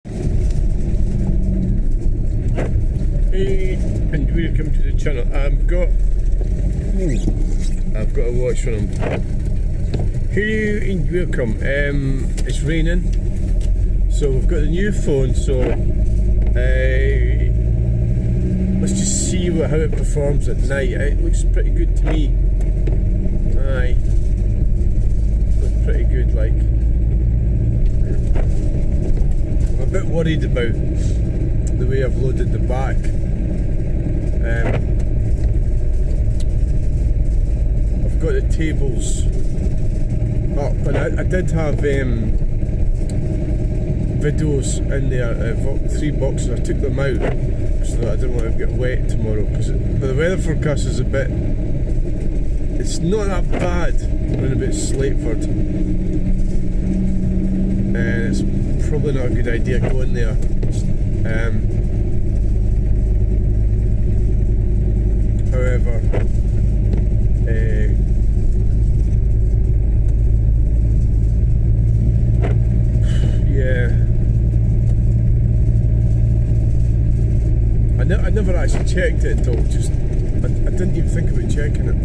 Hey, and welcome to the channel. I've got to watch one of them. Hello and welcome. It's raining, so we've got the new phone. So let's just see how it performs at night. It looks pretty good to me. Aye, looks pretty good. Like, I'm a bit worried about the way I've loaded the back. I've got the tables up, and I did have videos in there, 3 boxes. I took them out so that I didn't want to get wet tomorrow, because the weather forecast is it's not that bad around about Slateford, and it's probably not a good idea going there. However, yeah, I never actually checked it until I didn't even think about checking it.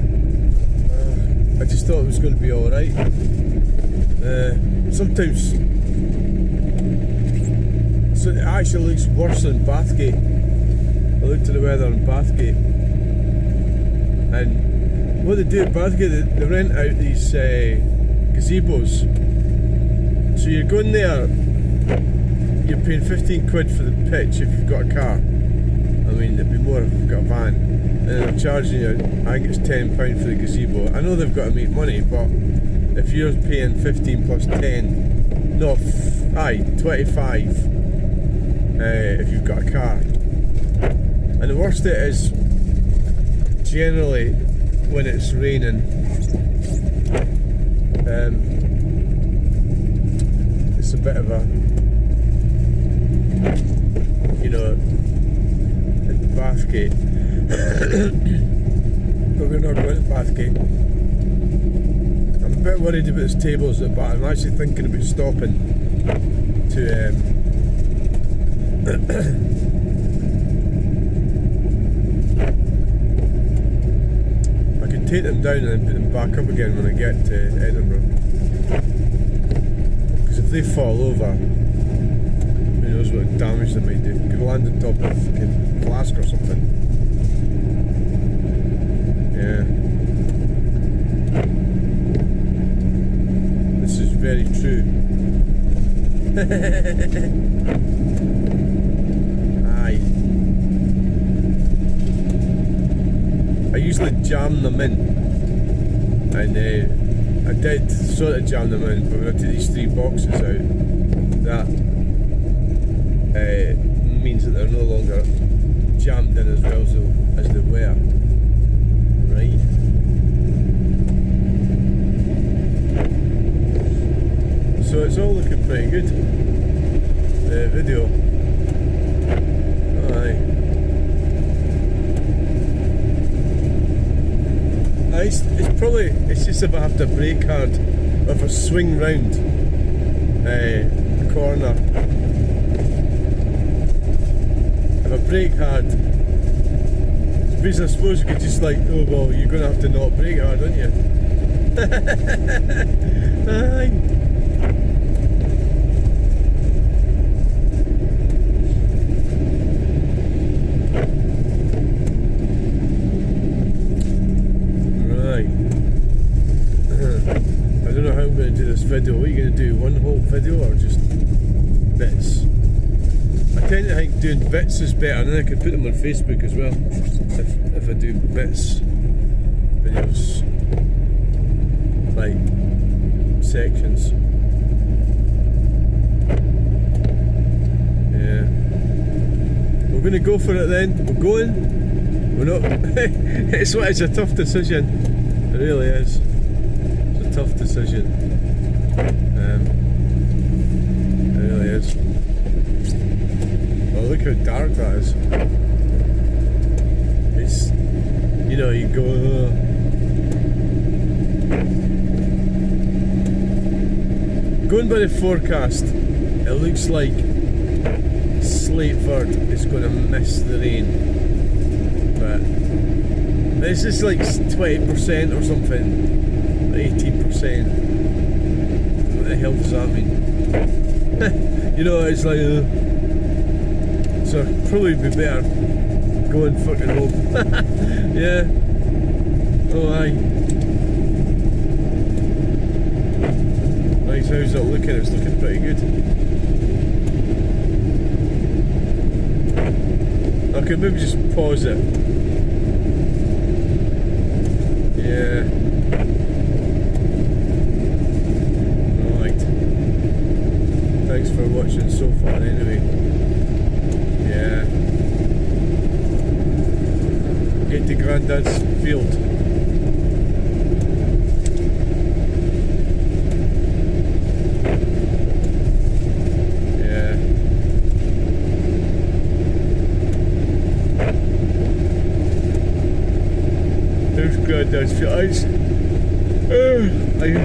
I just thought it was going to be alright. Sometimes, so it actually looks worse than Bathgate. I looked at the weather in Bathgate, and what they do at Bathgate, they rent out these gazebos. So you're going there, you're paying 15 quid for the pitch if you've got a car. I mean, it'd be more if you've got a van. And then they're charging you, I think it's £10 for the gazebo. I know they've got to make money, but if you're paying 15 plus 10, no, 25 if you've got a car. And the worst it is, generally, when it's raining, it's a bit of a, you know, at Bathgate. But we're not going to Bathgate. I'm a bit worried about this tables, but I'm actually thinking about stopping to I could take them down and then put them back up again when I get to Edinburgh. Because if they fall over, who knows what damage they might do. Could land on top of a fucking flask or something. Yeah. This is very true. Aye. I usually jam them in, and I did sort of jam them in, but when I took these 3 boxes out, that means that they're no longer jammed in as well as they were. Right. So it's all looking pretty good. The video. Aye. It's just if I have to brake hard, or if I swing round a corner. If I brake hard, because I suppose you could just like, oh well, you're going to have to not brake hard, aren't you? Aye. I don't know how I'm going to do this video. What are you going to do? One whole video or just bits? I tend to think doing bits is better, and then I can put them on Facebook as well. If I do bits videos, like sections. Yeah. We're going to go for it then. We're going. We're not. It's a tough decision. It really is. Tough decision. It really is. Oh, look how dark that is. It's, you know, you go. Going by the forecast, it looks like Slateford is going to miss the rain, but it's just like 20% or something, 18%. What the hell does that mean? You know, it's like, so probably be better going fucking home. Yeah. Oh aye. Right, how's it looking? It's looking pretty good. Okay, maybe just pause it. Yeah. Right. Thanks for watching so far anyway. Yeah. Get to Grandad's field. Grandad's field. I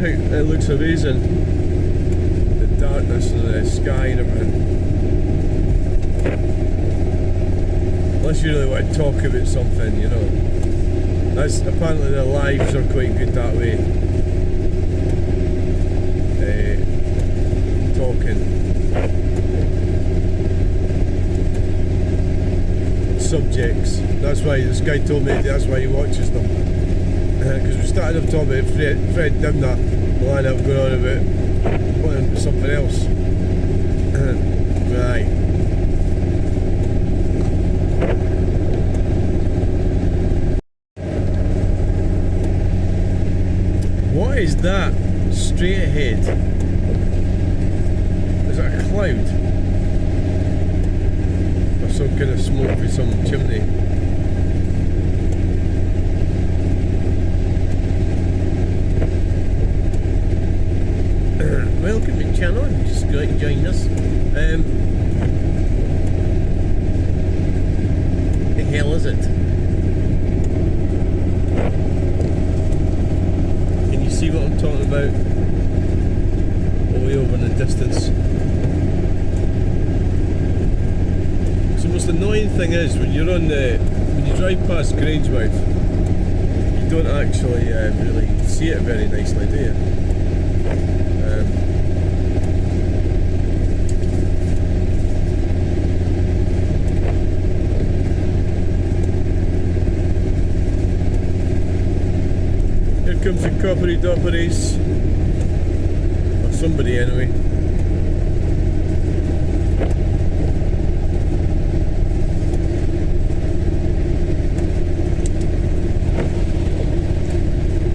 think it looks amazing. The darkness and the sky and everything. Unless you really want to talk about something, you know. That's apparently their lives are quite good that way. Talking. Subjects. That's why this guy told me that's why he watches them. Because we started off talking about Fred Dimner, we'll end up going on about something else. Right. What is that straight ahead? Is that a cloud? Or some kind of smoke with some chimney? Welcome to the channel, just go out and join us. The hell is it? Can you see what I'm talking about? All the way over in the distance. So the most annoying thing is when you're on when you drive past Grangemouth, you don't actually really see it very nicely, do you? Comes the coppery dopperies, or somebody anyway.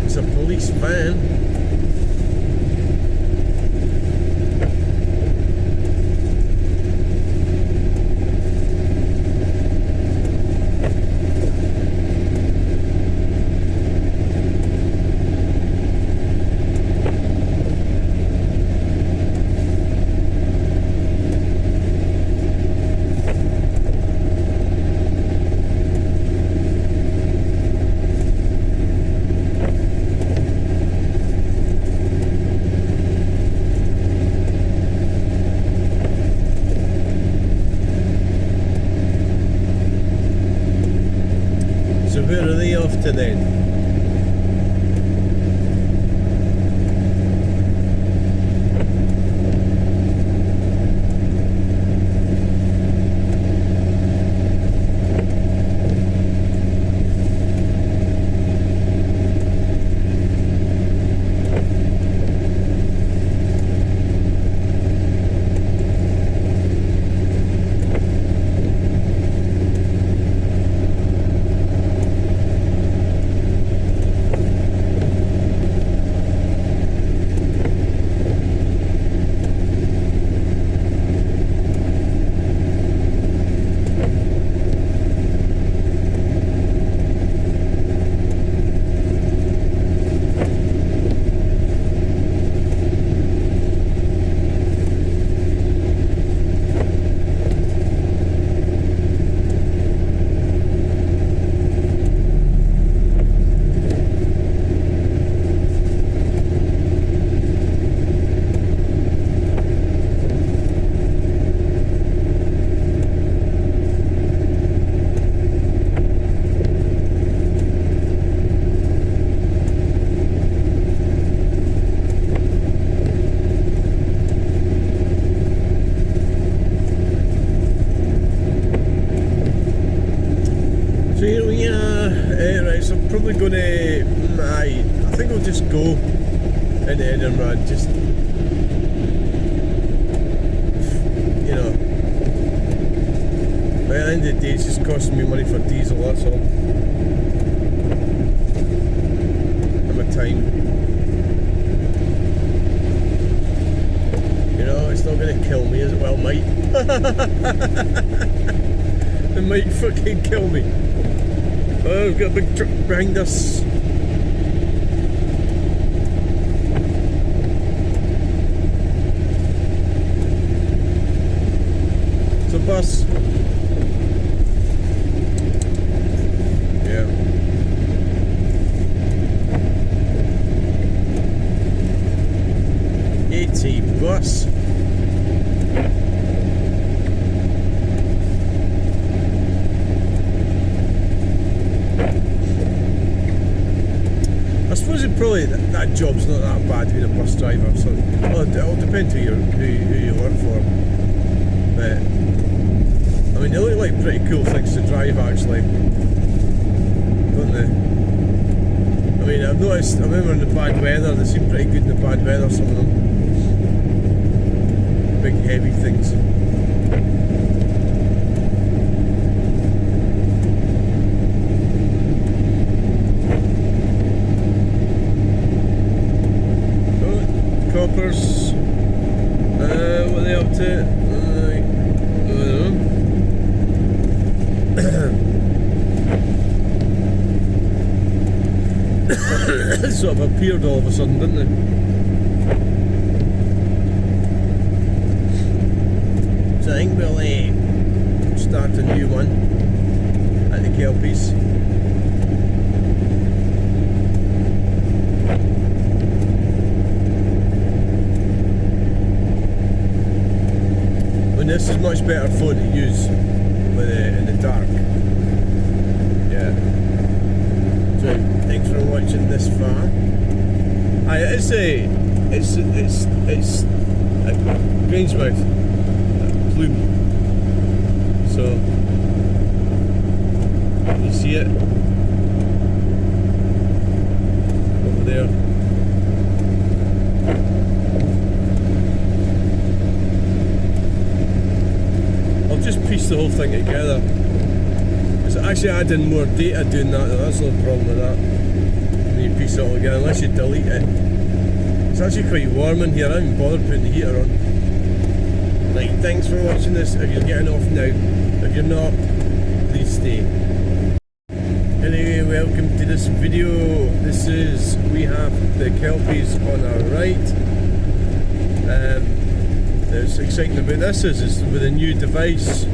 It's a police van. Where are they off to then? so I'm probably going to, I think I'll just go into Edinburgh and just, you know, by the end of the day it's just costing me money for diesel, that's all. And my time. You know, it's not going to kill me, is it? Well, it might. It might fucking kill me. Oh, we've got a big truck behind us. It's a bus. Yeah. It's a bus. I suppose it probably that job's not that bad being a bus driver. So well, it'll depend who you work for. But I mean, they look like pretty cool things to drive, actually, don't they? I mean, I've noticed. I remember in the bad weather, they seem pretty good in the bad weather. Some of them, big heavy things. Coppers, what are they up to? Sort of appeared all of a sudden, didn't they? So I think we'll start a new one at the Kelpies. This is much better phone to use with in the dark. Yeah. So thanks for watching this far. It's a Grangemouth plume. So you see it over there. Just piece the whole thing together. It's actually adding more data doing that, that's no problem with that. When you piece it all together, unless you delete it. It's actually quite warm in here, I haven't bothered putting the heater on. Right, thanks for watching this. If you're getting off now, if you're not, please stay. Anyway, welcome to this video. We have the Kelpies on our right. What's exciting about this is with a new device.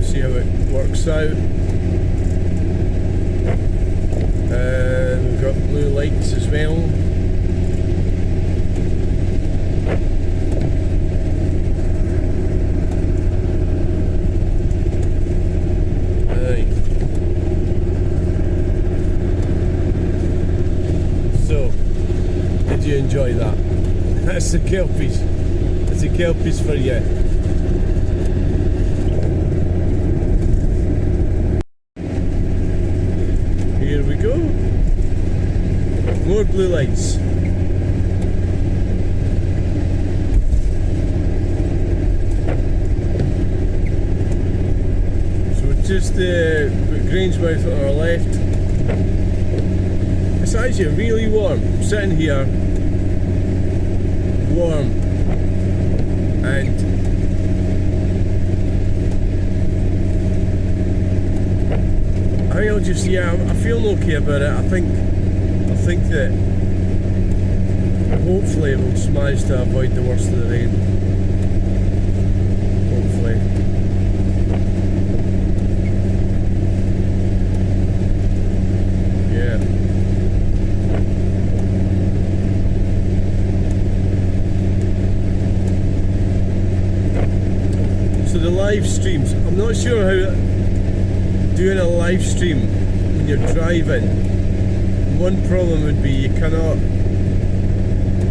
See how it works out. We've got blue lights as well. So, did you enjoy that? That's the Kelpies. That's the Kelpies for you. Here we go. More blue lights. So we're just Grangemouth on our left. It's actually really warm. I'm sitting here. Warm, and I think I'll just, I feel okay about it. I think that hopefully we'll just manage to avoid the worst of the rain. Hopefully. Yeah. So the live streams, I'm not sure how doing a live stream when you're driving, one problem would be you cannot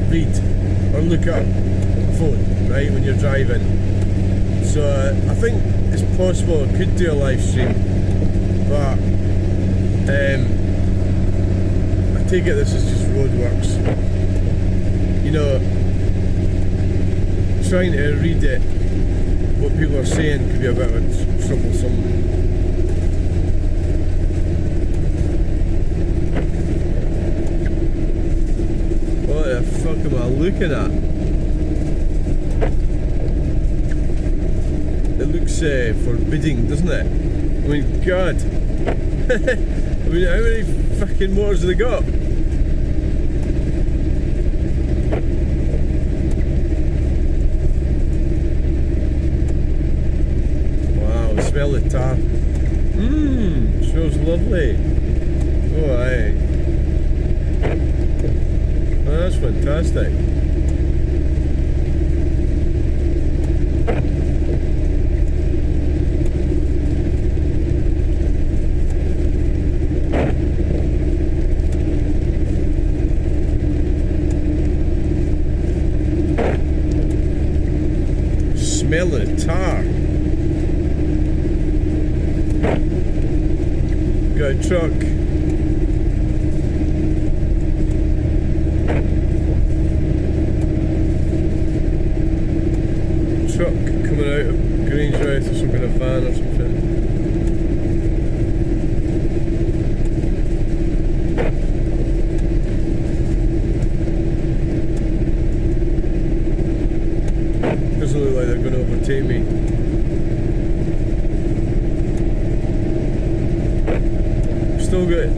read or look at a phone, right, when you're driving. So I think it's possible I could do a live stream, but I take it this is just roadworks. You know, trying to read it, what people are saying could be a bit troublesome. What the fuck am I looking at? It looks forbidding, doesn't it? I mean, God. I mean, how many fucking motors have they got? Wow, smell the tar. Smells lovely. Oh, aye. Oh, that's fantastic. Smell the tar. Got a truck. Truck coming out of Grangemouth or some kind of van or something. Doesn't look like they're going to overtake me. Still got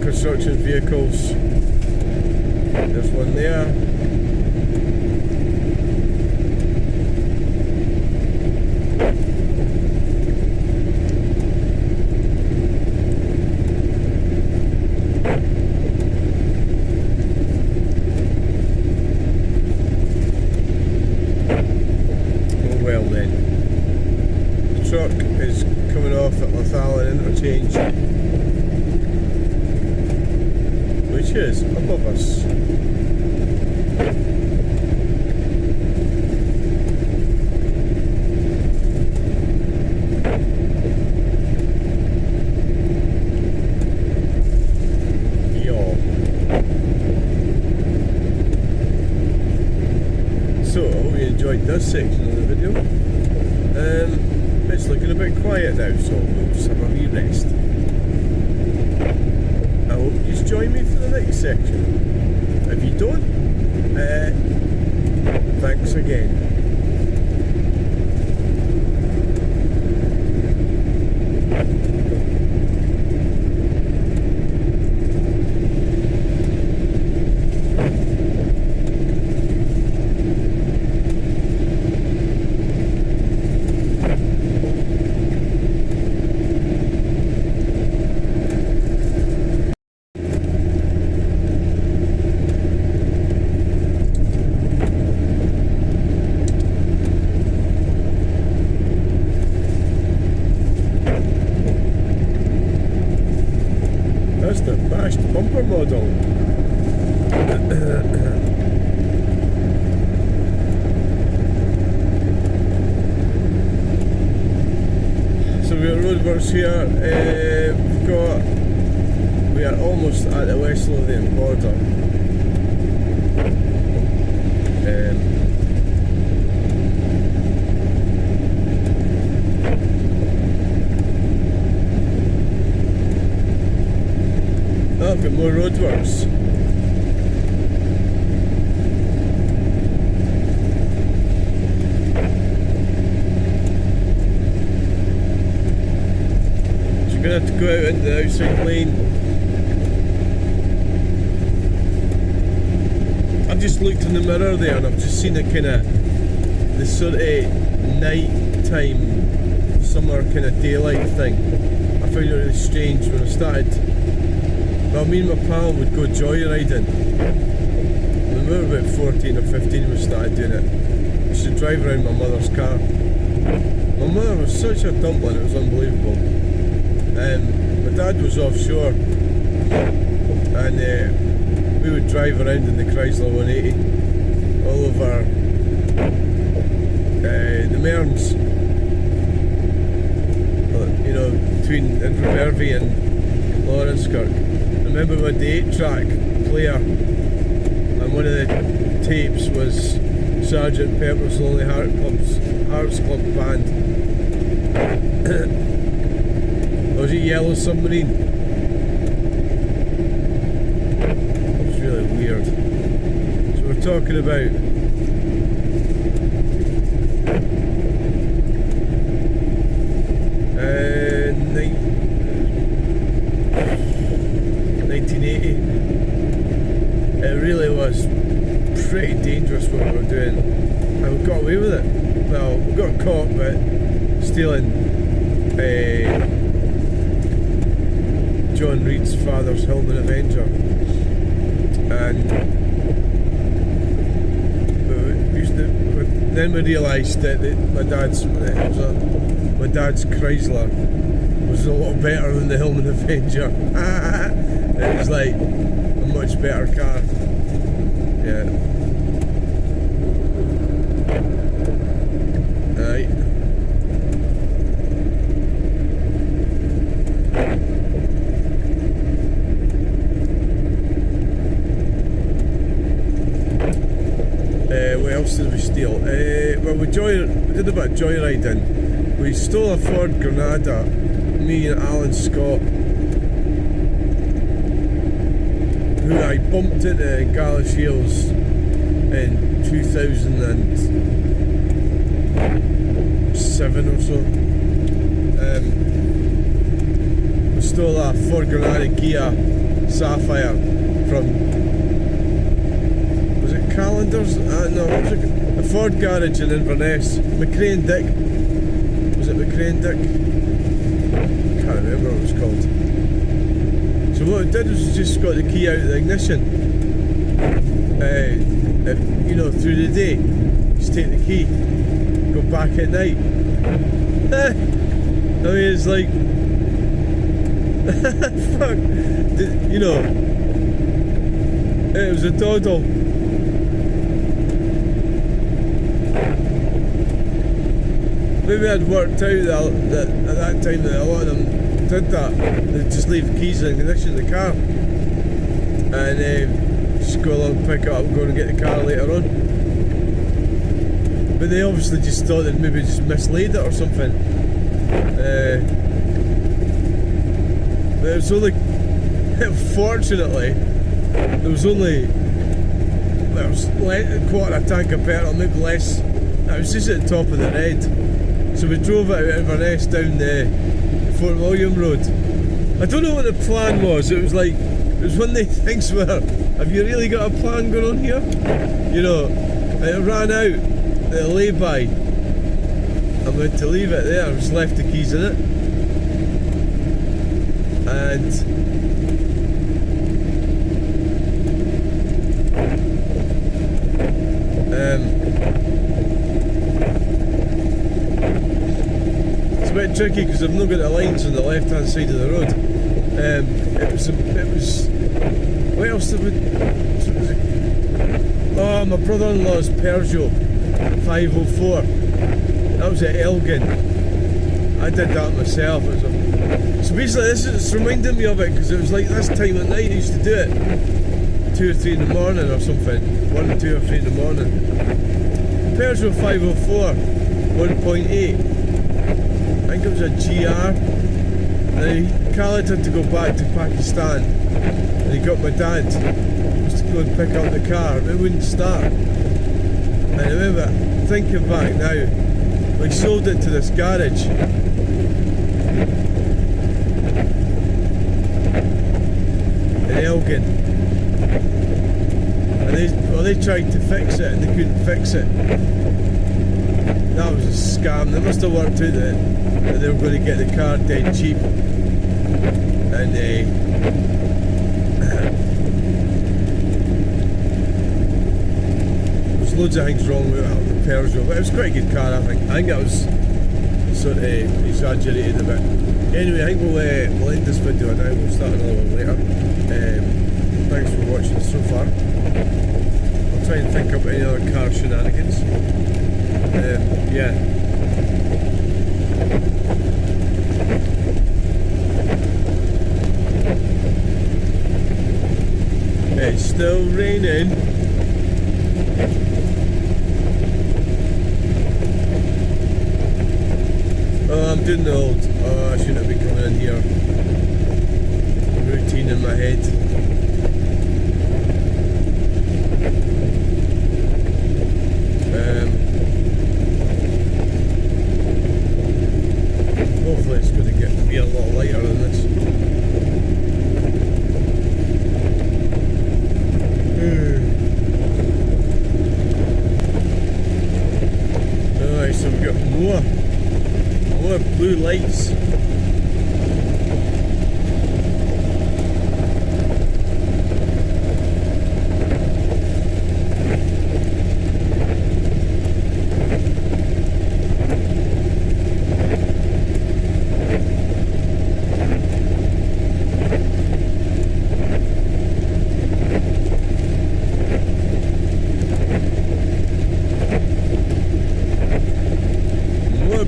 construction vehicles. There's one there. Well then, the truck is coming off at Lathalan Interchange, which is above us. So, I hope you enjoyed this section of the video. It's looking a bit quiet now, so we'll just have a wee rest. I hope you just join me for the next section. If you don't, thanks again. That's the bashed bumper model. So we have roadworks here. We are almost at the West Lothian border. Oh, I've got more roadworks. So you're going to have to go out into the outside lane. I've just looked in the mirror there and I've just seen a kind of the sort of night time, summer kind of daylight thing. I found it really strange when I started. Well, me and my pal would go joyriding. When we were about 14 or 15 we started doing it. We used to drive around my mother's car. My mother was such a dumpling, it was unbelievable. My dad was offshore and we would drive around in the Chrysler 180 all over the Mearns. You know, between Edinburgh and Lawrencekirk. I remember we had the 8-track player, and one of the tapes was Sergeant Pepper's Lonely Hearts Club Band. Or was it Yellow Submarine? It was really weird. So we're talking about 1980. It really was pretty dangerous what we were doing, and we got away with it. Well, we got caught, but stealing John Reed's father's Hillman Avenger, and then we realised that my dad's Chrysler was a lot better than the Hillman Avenger. It was like a much better car. Yeah. Right. What else did we steal? Well, we did a bit of joyriding. We stole a Ford Granada, me and Alan Scott, who I bumped into in Galashiels in 2007 or so. We stole a Ford Granada Kia Sapphire from, was it Calendars? No, it was a Ford garage in Inverness. McRae and Dick. Was it McRae and Dick? Can't remember what it was called. So what it did was just got the key out of the ignition. You know, through the day, just take the key, go back at night. I mean, it's like, fuck, you know, it was a doddle. Maybe I'd worked out that at that time that a lot of them did that. They'd just leave the keys in the ignition of the car and just go along, pick it up, go and get the car later on. But they obviously just thought they'd maybe just mislaid it or something. But it was only, fortunately, there was only, there was a quarter of a tank of petrol, maybe less. It was just at the top of the red. So we drove out of Inverness down the Fort William Road. I don't know what the plan was. It was like, it was one of the things where, have you really got a plan going on here? You know, it ran out at a lay-by. I went to leave it there, I just left the keys in it. And it's a bit tricky because I've not got the lines on the left hand side of the road. It was what else did we, oh, my brother-in-law's Peugeot 504, that was at Elgin. I did that myself. So basically it's reminding me of it because it was like this time at night I used to do it 2 or 3 in the morning or something, 1, 2 or 3 in the morning. Peugeot 504 1.8, I think it was a GR. And Khaled had to go back to Pakistan and he got my dad just to go and pick up the car, but it wouldn't start. And I remember thinking back now, we sold it to this garage in Elgin, and they tried to fix it and they couldn't fix it. That was a scam. They must have worked out that they were going to get the car dead cheap, and there's loads of things wrong with the Peugeot, but it was quite a good car. I think that was sort of exaggerated a bit. Anyway, I think we'll end this video now. We'll start another one later. Thanks for watching so far. I'll try and think up any other car shenanigans. Yeah. raining. Oh, I'm doing the old, oh, I shouldn't be coming in here. Routine in my head. Hopefully it's going to be a lot lighter than this. Alright, so we've got more blue lights.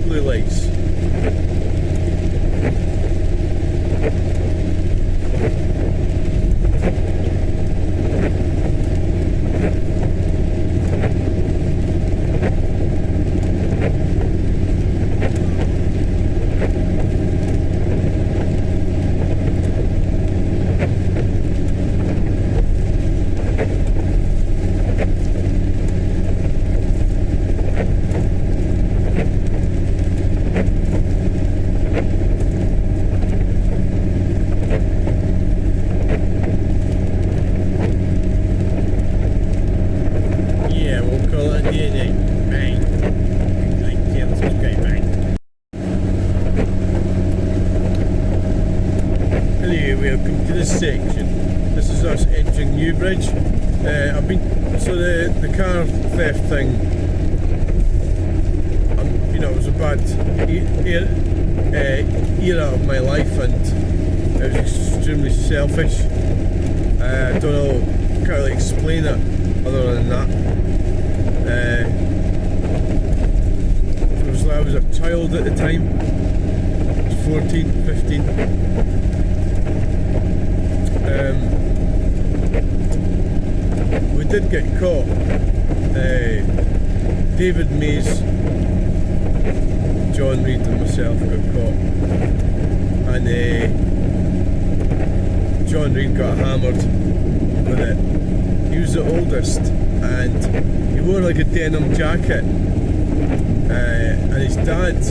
Blue lights. Welcome to this section. This is us entering Newbridge. I've been so the car theft thing. You know, it was a bad era of my life, and it was extremely selfish. I don't know, can't really explain it other than that. I was a child at the time. I was 14, 15. We did get caught. David Mays, John Reid and myself got caught, and John Reid got hammered with it. He was the oldest, and he wore like a denim jacket, and his dad,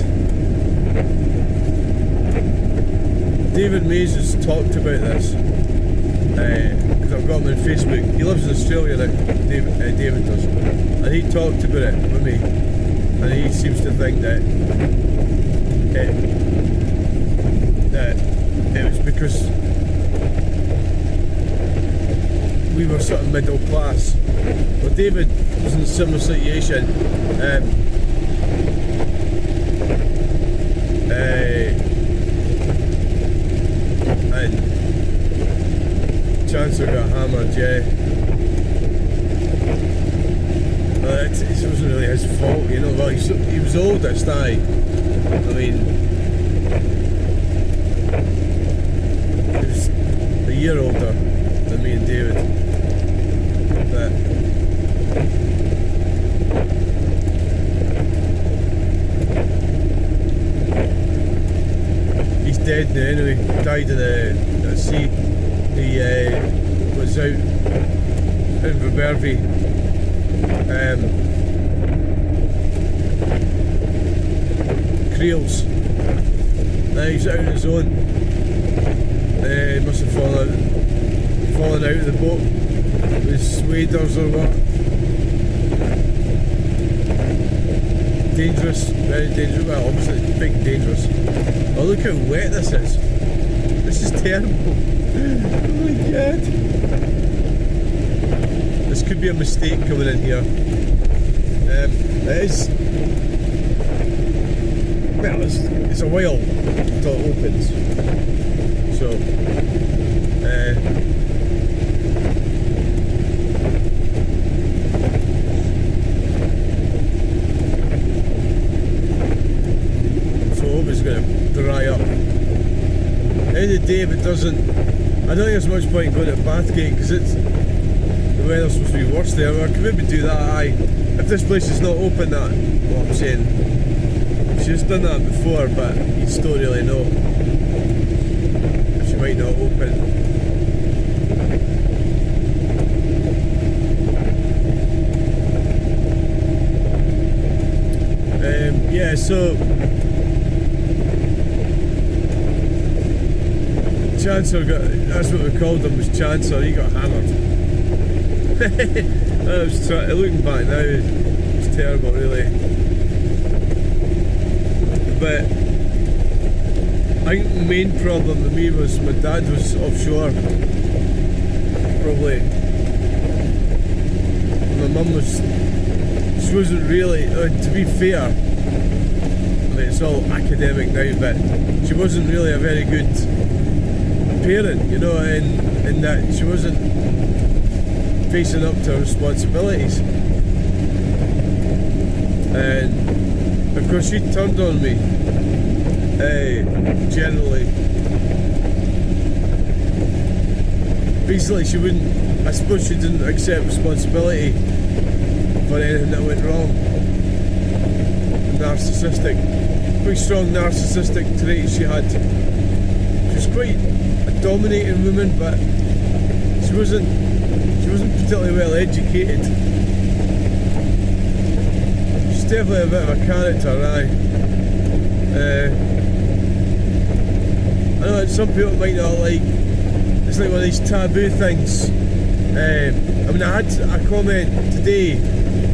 David Mays, has talked about this. Because I've got him on Facebook. He lives in Australia now, David does, and he talked about it with me, and he seems to think that it was because we were sort of middle class. Well, David was in a similar situation, and Chancellor got hammered, yeah. It wasn't really his fault, you know. Well, he was oldest, I mean, he was a year older than me and David. But he's dead now anyway. He died in the sea. He was out in Edinburgh, Creels. He's out on his own. He must have fallen out of the boat with waders or what. Dangerous, very dangerous. Well, obviously it's big dangerous. Oh, look how wet this is. This is terrible. Oh my god. This could be a mistake coming in here. It is. Well, it's a while until it opens. So, I hope it's going to dry up. At the end of the day, if it doesn't, I don't think there's much point going to Bathgate because the weather's supposed to be worse there. Well, I could maybe do that, aye. If this place is not open, that, what I'm saying. She's done that before, but you just don't really know. She might not open. Yeah, so Chancellor got, that's what we called him, was Chancellor. He got hammered. Looking back now, it's terrible, really. But I think the main problem with me was my dad was offshore. Probably. My mum was, she wasn't really, to be fair, I mean it's all academic now, but she wasn't really a very good parent, you know, in that she wasn't facing up to her responsibilities. And of course she turned on me, generally. Basically she wouldn't, I suppose she didn't accept responsibility for anything that went wrong. Narcissistic, pretty strong narcissistic traits she had. She was quite a dominating woman, but she wasn't particularly well educated. She's definitely a bit of a character, aye. I know that some people might not like, it's like one of these taboo things. I mean, I had a comment today,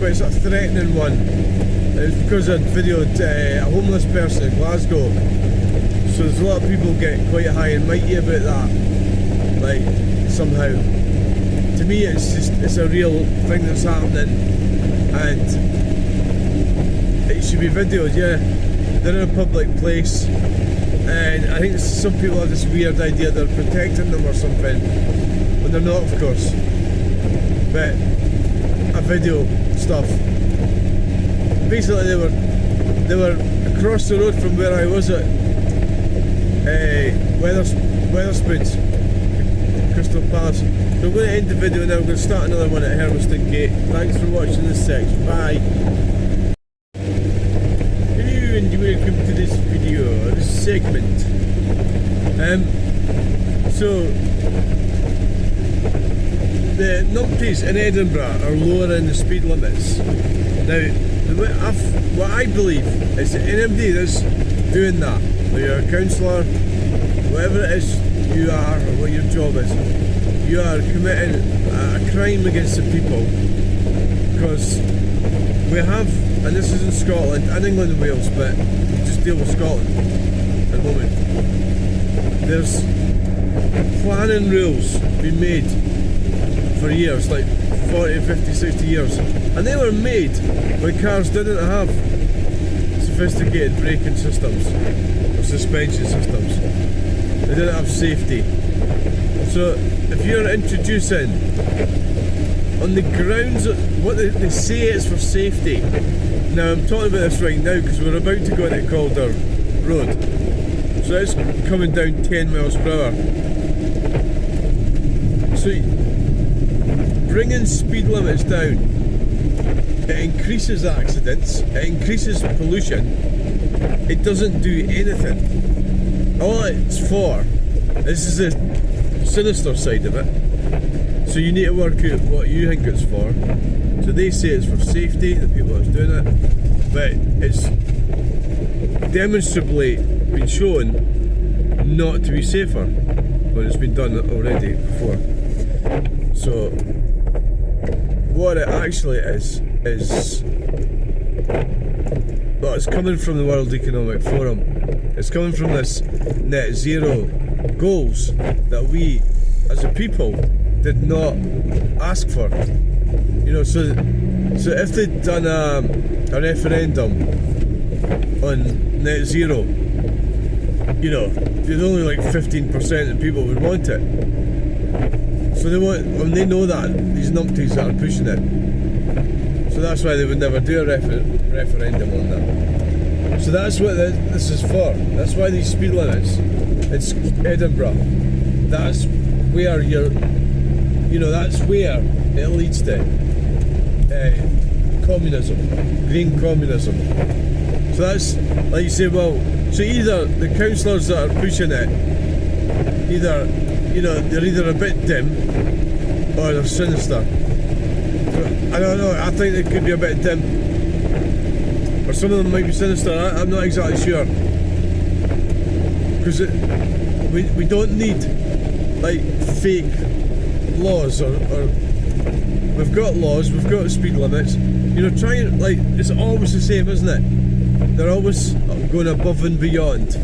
but it's a threatening one. It was because I'd videoed a homeless person in Glasgow. So there's a lot of people get quite high and mighty about that. Like, somehow. To me, it's a real thing that's happening, and it should be videoed, yeah. They're in a public place, and I think some people have this weird idea they're protecting them or something, when they're not, of course. But a video stuff. Basically, they were across the road from where I was at Wetherspoons, Crystal Palace. So I'm going to end the video now. I'm going to start another one at Hermiston Gate. Thanks for watching this section. Bye. Hello and welcome to this video, this segment. So the numpties in Edinburgh are lowering the speed limits. Now, what I believe is that anybody that's doing that, whether you're a councillor, whatever it is you are or what your job is, you are committing a crime against the people, because we have, and this is in Scotland and England and Wales, but just deal with Scotland at the moment. There's planning rules been made for years, like 40, 50, 60 years, and they were made when cars didn't have sophisticated braking systems or suspension systems. They didn't have safety. So if you're introducing on the grounds of what they say it's for safety. Now I'm talking about this right now because we're about to go into Calder Road. So it's coming down 10 miles per hour. So bringing speed limits down, it increases accidents, it increases pollution, it doesn't do anything. All it's for, this is the sinister side of it, so you need to work out what you think it's for. So they say it's for safety, the people that's doing it, but it's demonstrably been shown not to be safer when it's been done already before. So what it actually is well, it's coming from the World Economic Forum. It's coming from this net zero goals that we as a people did not ask for. You know, so if they'd done a referendum on net zero, you know, there's only like 15% of people would want it. So they want, when they know that, these numpties that are pushing it. So that's why they would never do a referendum on that. So that's what this is for. That's why these speed limits, it's Edinburgh. That's where you're you know, that's where it leads to communism, green communism. So that's, like you say, well, so either the councillors that are pushing it, either, you know, they're either a bit dim or they're sinister. I don't know, I think they could be a bit dim, or some of them might be sinister. I'm not exactly sure, because we don't need like fake laws, or we've got laws, we've got speed limits, you know, trying, like, it's always the same, isn't it? They're always going above and beyond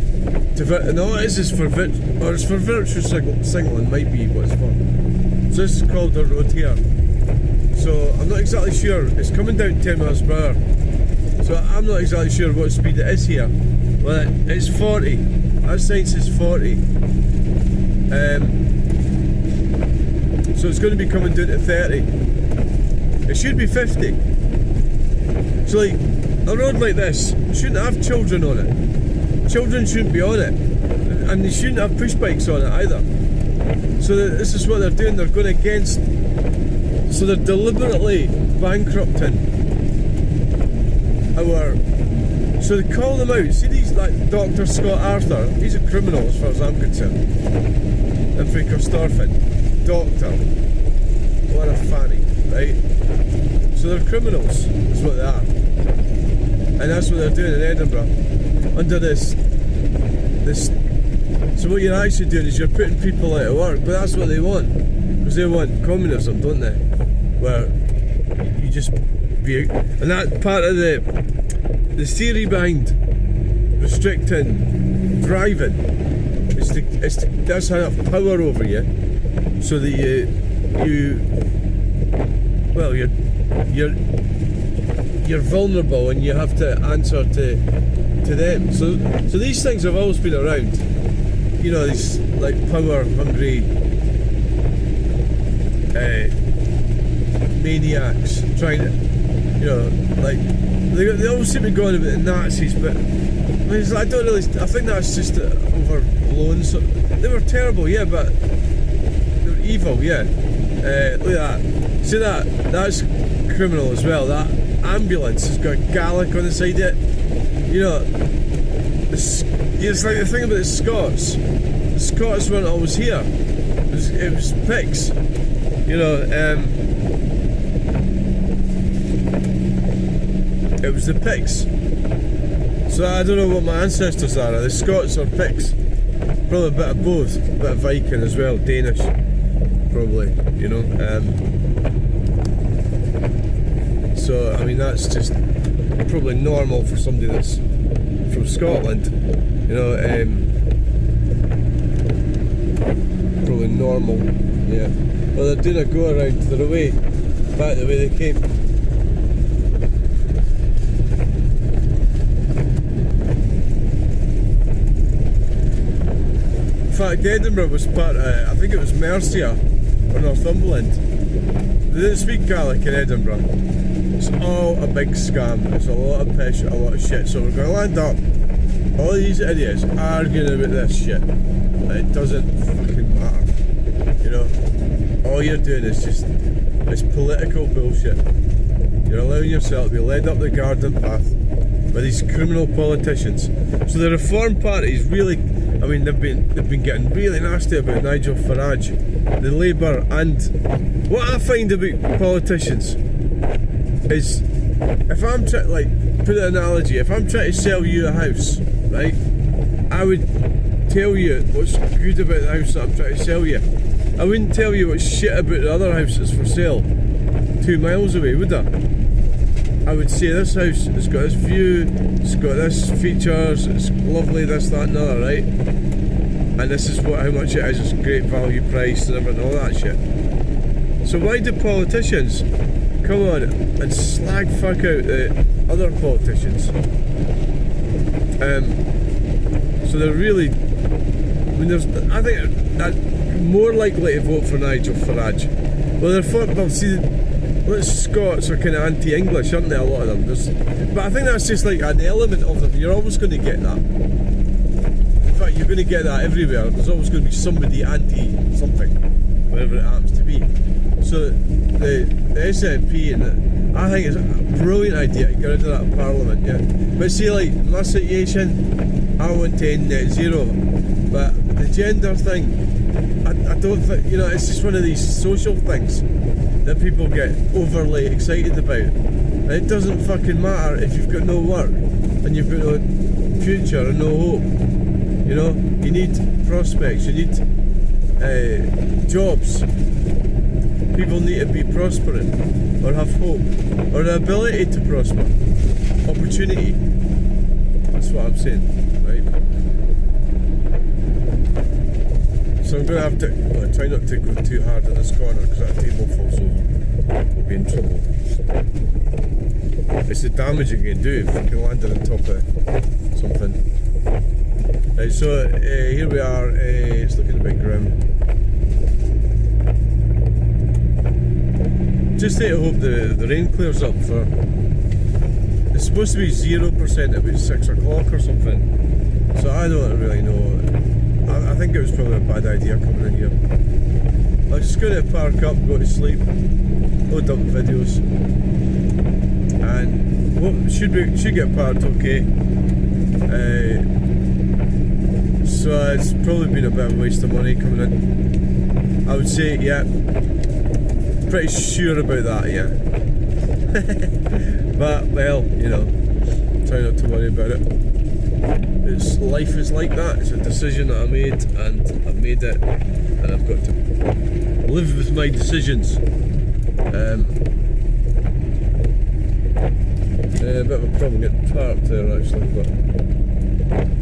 to, and all it is for virtue signaling, might be what it's for. So this is called a road here. So I'm not exactly sure, it's coming down 10 miles per hour, so I'm not exactly sure what speed it is here. Well, it's 40, that sign says 40, so it's going to be coming down to 30. It should be 50. So like, a road like this shouldn't have children on it. Children shouldn't be on it, and they shouldn't have push bikes on it either. So this is what they're doing, they're going against, so they're deliberately bankrupting our, so they call them out. See these, like Dr. Scott Arthur, he's a criminal as far as I'm concerned. And for Corstorfin, doctor, what a fanny, right? So they're criminals, is what they are. And that's what they're doing in Edinburgh, under this, so what you're actually doing is you're putting people out of work, but that's what they want, because they want communism, don't they? Where you just be, and that part of the theory behind restricting driving is to that's how have power over you, so that you're vulnerable and you have to answer to them. So these things have always been around. You know, these like power hungry maniacs trying to, you know, like they always seem to be going about the Nazis, but I mean, I don't really. I think that's just overblown. So they were terrible, yeah, but they were evil, yeah. Look at that. See that? That's criminal as well. That ambulance has got Gaelic on the side of it. You know, it's like the thing about the Scots. The Scots weren't always here. It was pigs. You know, it was the pigs. So I don't know what my ancestors are the Scots or pigs. Probably a bit of both. A bit of Viking as well, Danish. Probably, you know. So I mean, that's just probably normal for somebody that's from Scotland, you know. Probably normal, yeah. Well, they're doing a go around. They're away back the way they came. In fact, Edinburgh was part of, I think it was Mercia or Northumberland. They didn't speak Gaelic in Edinburgh. It's all a big scam. It's a lot of pish, a lot of shit. So we're going to land up all these idiots arguing about this shit. It doesn't fucking matter. You know, all you're doing is just this political bullshit. You're allowing yourself to be led up the garden path by these criminal politicians. So the Reform Party is really, I mean, they've been getting really nasty about Nigel Farage, the Labour, and what I find about politicians is, if I'm trying, like, put an analogy, if I'm trying to sell you a house, right, I would tell you what's good about the house that I'm trying to sell you. I wouldn't tell you what's shit about the other house that's for sale 2 miles away, would I? I would say this house has got this view, it's got this features, it's lovely, this, that and other, right? And this is how much it is, it's great value price and everything, all that shit. So why do politicians come on and slag fuck out the other politicians? So they're really, I mean, I think they're more likely to vote for Nigel Farage. Well, they're see, the Scots are kind of anti-English, aren't they, a lot of them? But I think that's just like an element of them. You're always going to get that. In fact, you're going to get that everywhere. There's always going to be somebody anti-something, whatever it happens to be. So the SNP, and I think it's a brilliant idea to get rid of that Parliament, yeah. But see, like my situation, I want to end net zero, but the gender thing, I don't think, you know, it's just one of these social things that people get overly excited about. And it doesn't fucking matter if you've got no work and you've got no future and no hope. You know, you need prospects, you need jobs. People need to be prospering or have hope or the ability to prosper. Opportunity. That's what I'm saying, right? So I'm going to have to try not to go too hard in this corner because that table falls over. We'll be in trouble. It's the damage you can do if you can land on top of something. Right, so here we are. It's looking a bit grim. Just to hope the rain clears up for. It's supposed to be 0% about 6 o'clock or something. So I don't really know. I think it was probably a bad idea coming in here. I'm just going to park up, go to sleep, load up the videos, and should get parked okay. So it's probably been a bit of a waste of money coming in. I would say, yeah, pretty sure about that, yeah. But well, you know, try not to worry about it. Life is like that. It's a decision that I made, and I've made it, and I've got to live with my decisions. A bit of a problem getting parked there actually, but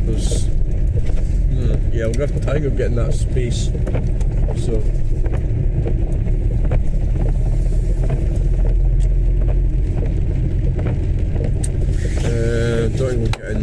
there's yeah, we'll have time of getting that space. So don't even get in.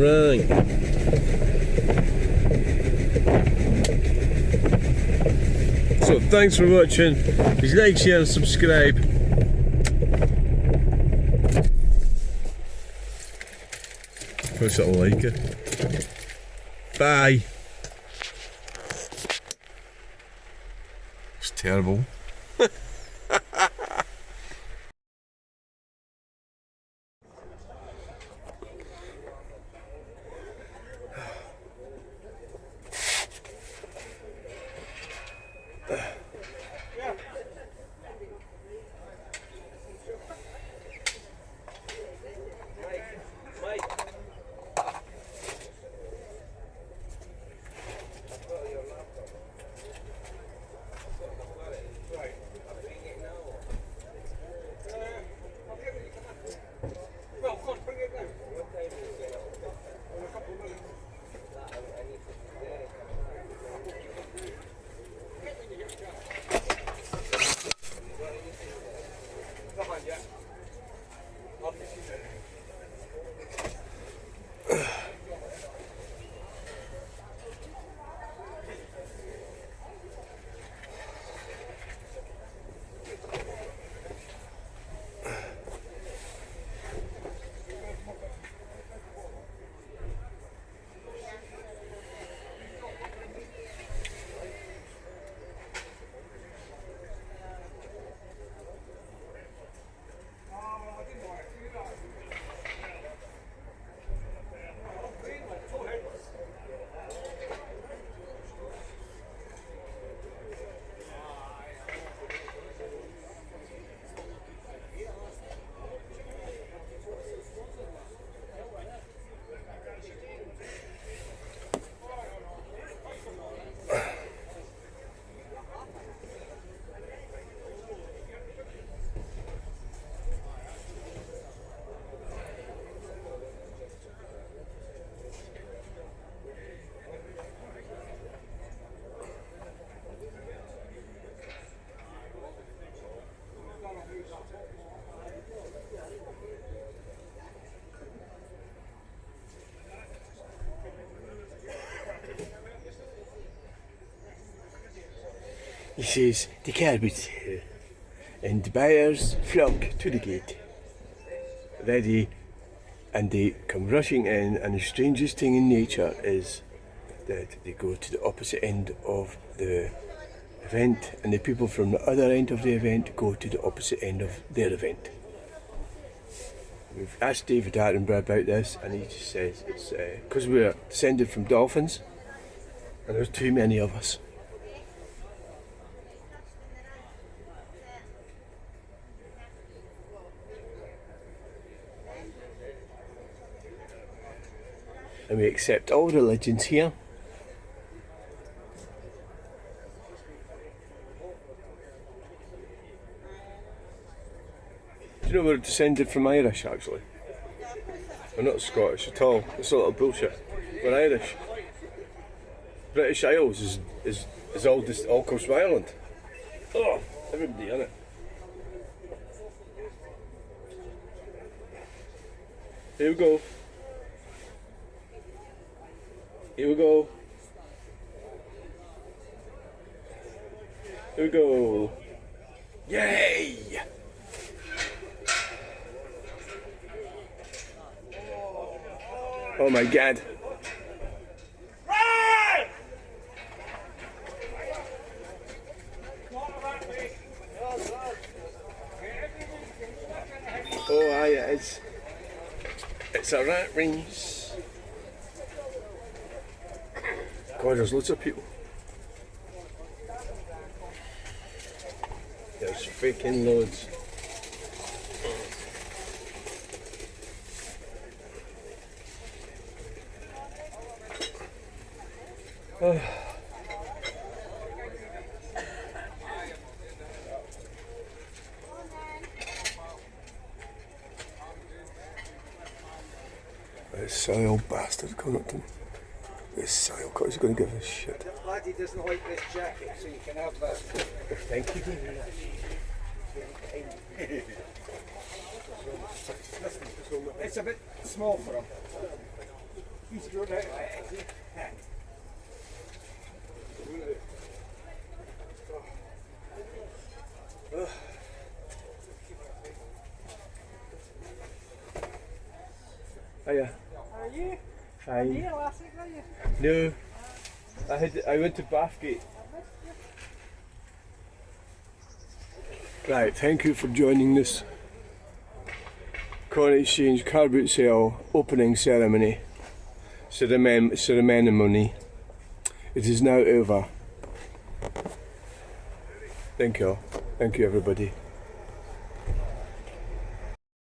Right. So thanks for watching. Please like, share and subscribe. Push that like it. Bye. It's terrible. He says, the carpet's here, and the buyers flock to the gate, ready, and they come rushing in, and the strangest thing in nature is that they go to the opposite end of the event, and the people from the other end of the event go to the opposite end of their event. We've asked David Edinburgh about this, and he just says it's because we're descended from dolphins, and there's too many of us. And we accept all religions here. Do you know we're descended from Irish, actually? We're not Scottish at all. It's a lot of bullshit. We're Irish. British Isles is all comes from Ireland. Oh, everybody in it. Here we go. Here we go. Here we go. Yay! Oh my god. Oh aye, it is. It's a rat race. God, there's loads of people. There's freaking loads. Oh. This silly old bastard coming up to me. This silly old he's going to give us shit. The laddie doesn't like this jacket, so you can have that. Thank you. It's a bit small for him. He's grown out. Hiya. How are you? Fine. Here last week, were you? No, I went to Bathgate. Right, thank you for joining this Corn Exchange car boot sale opening ceremony. Ceremony. It is now over. Thank you. Thank you, everybody.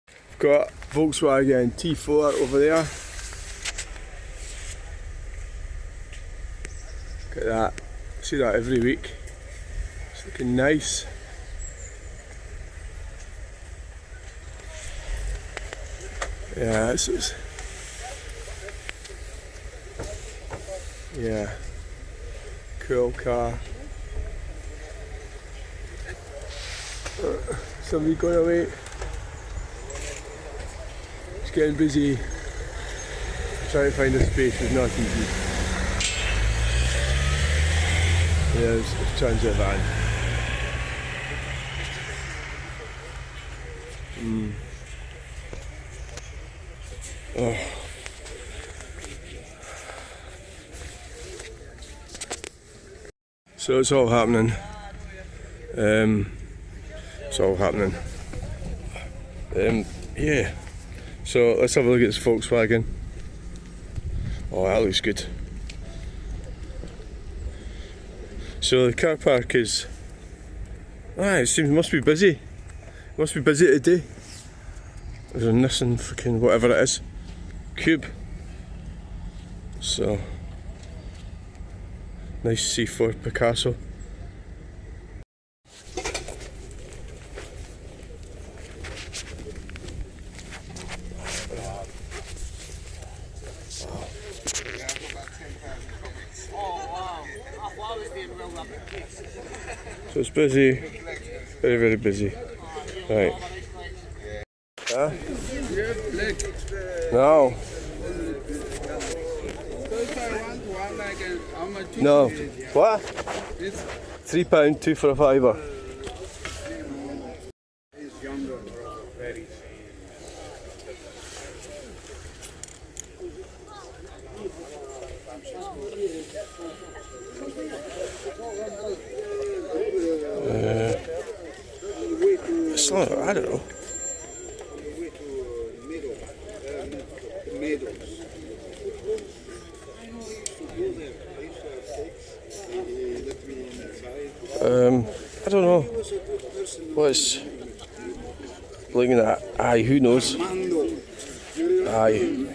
I've got Volkswagen T4 over there. Look at that. I see that every week. It's looking nice. Yeah, it's yeah, cool car. Somebody going away. It's getting busy. Trying to find a space is not easy. Yeah, there's a transit van. Oh. So it's all happening. It's all happening. Yeah. So let's have a look at this Volkswagen. Oh, that looks good. So the car park is. It seems must be busy. Must be busy today. There's a Nissan freaking whatever it is. Cube. So nice C4 Picasso. So it's busy, very very busy. Right. Huh? No. So if I want one, I can, how much? No. What? It's £3, 2 for a fiver. It's not, I don't know. I don't know. What's looking at? Aye, who knows? Aye.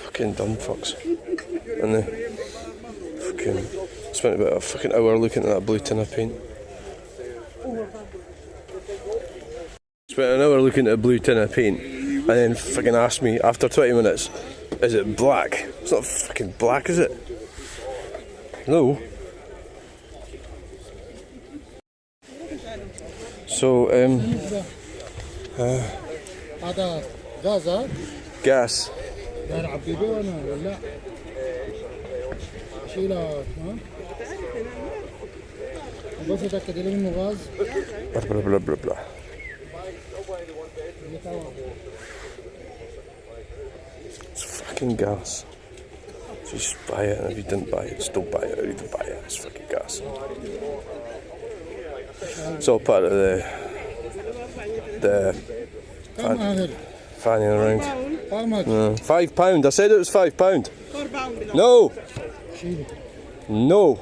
Fucking dumb fucks. And the fucking spent about a fucking hour looking at that blue tin of paint. Spent an hour looking at a blue tin of paint and then fucking asked me after 20 minutes, is it black? It's not fucking black, is it? No. So, هذا غاز ها؟ gas. داير عبيبي وانا ولا شيلها ها؟ بس اتاكد لي منه غاز. Blah blah blah blah. It's fucking gas. So just buy it, and if you didn't buy it, just don't buy it. Or you didn't buy it, it's fucking gas. It's all part of the fanning around. How much? No, £5. I said it was £5. No. No.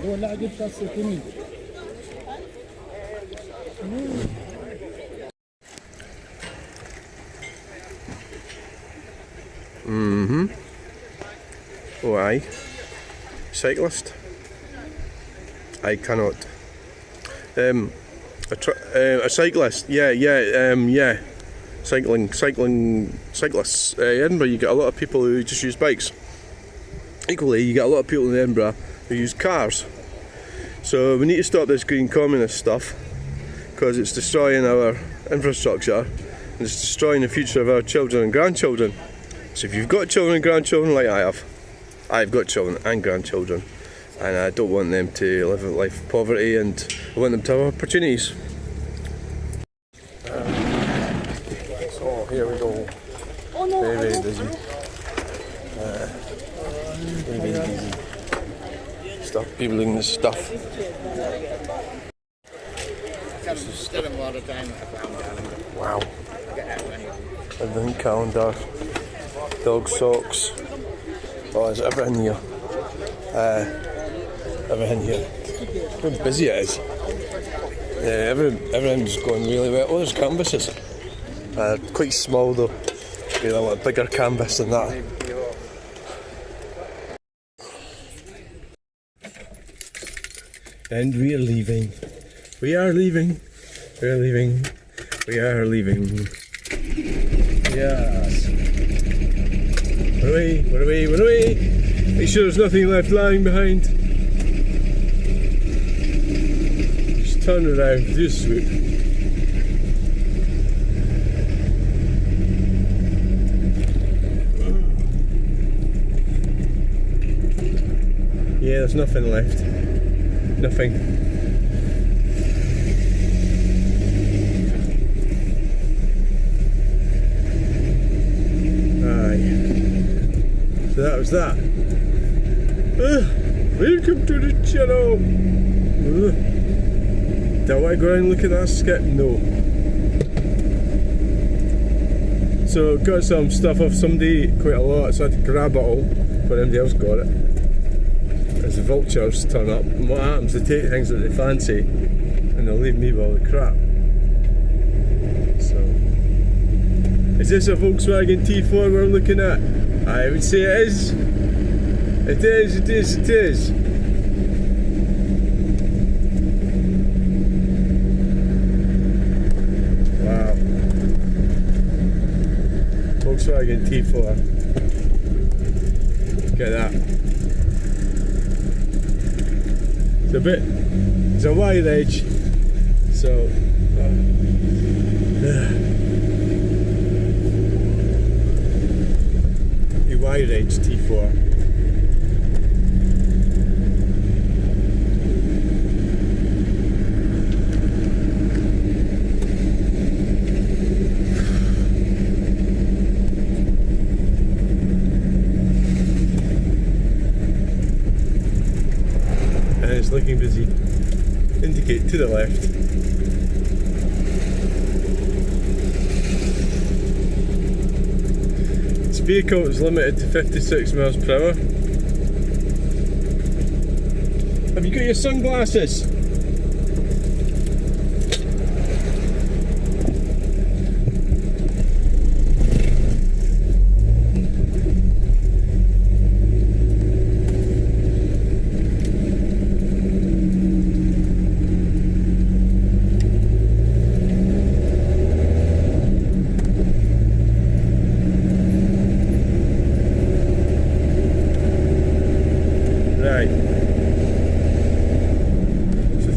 ولا جبت 600. Oh, aye. Cyclist. I cannot. A cyclist. Yeah. Cyclists. Edinburgh, you get a lot of people who just use bikes. Equally, you get a lot of people in Edinburgh who use cars. So we need to stop this green communist stuff because it's destroying our infrastructure and it's destroying the future of our children and grandchildren. So if you've got children and grandchildren like I've got children and grandchildren, and I don't want them to live a life of poverty, and I want them to have opportunities. So here we go. Very busy. Very busy. Stuff, people doing this stuff. Wow. Advent calendar, dog socks. Oh, there's everything here. Everything here. How busy it is. Yeah, everything's going really well. Oh, there's canvases. Quite small though. Maybe a little bigger canvas than that. And we are leaving. We are leaving. We are leaving. We are leaving. Yes. Run away, run away, run away! Make sure there's nothing left lying behind. Just turn around, do a swoop. Yeah, there's nothing left. Nothing. So that was that. Welcome to the channel. Do I want to go around and look at that skip? No. So got some stuff off somebody, quite a lot, so I had to grab it all before anybody else got it. As the vultures turn up, and what happens, they take things that they fancy and they'll leave me with all the crap. So, is this a Volkswagen T4 we're looking at? I would say it is. It is, it is, it is. Wow. Volkswagen T4. Look at that. It's a wide edge. So, wide edge T4. looking busy. Indicate to the left. This vehicle is limited to 56 miles per hour. Have you got your sunglasses?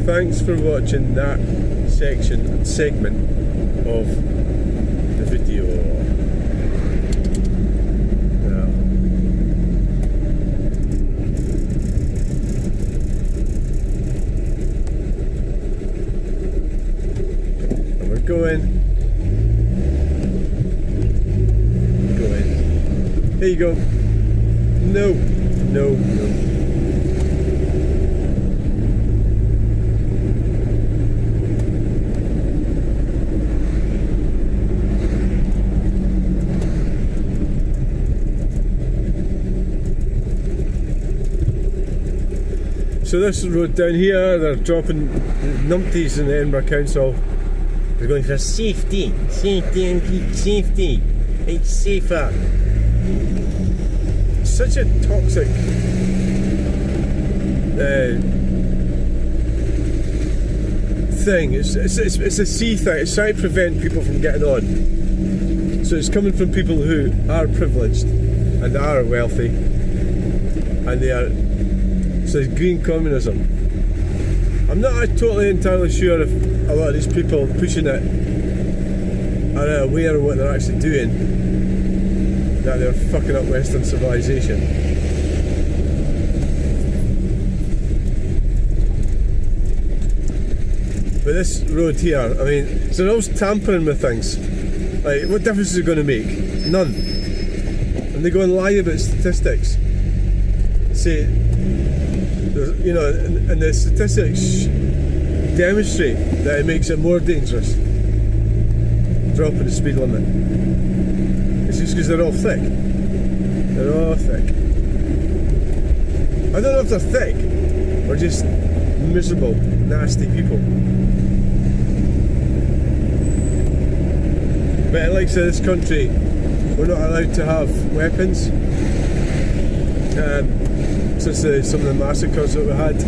Thanks for watching that segment of the video. Yeah. And we're going. Here you go. No. So this road down here, they're dropping numpties in the Edinburgh Council. They're going for safety. It's safer. It's such a toxic thing. It's a C thing. It's trying to prevent people from getting on. So it's coming from people who are privileged and are wealthy, and they are. So it's green communism. I'm not totally entirely sure if a lot of these people pushing it are aware of what they're actually doing, that they're fucking up Western civilization. But this road here, I mean, so they're always tampering with things. Like, what difference is it going to make? None. And they go and lie about statistics. Say, you know, and the statistics demonstrate that it makes it more dangerous dropping the speed limit. It's just because they're all thick. They're all thick. I don't know if they're thick or just miserable, nasty people. But like I said, this country, we're not allowed to have weapons. Since some of the massacres that we had,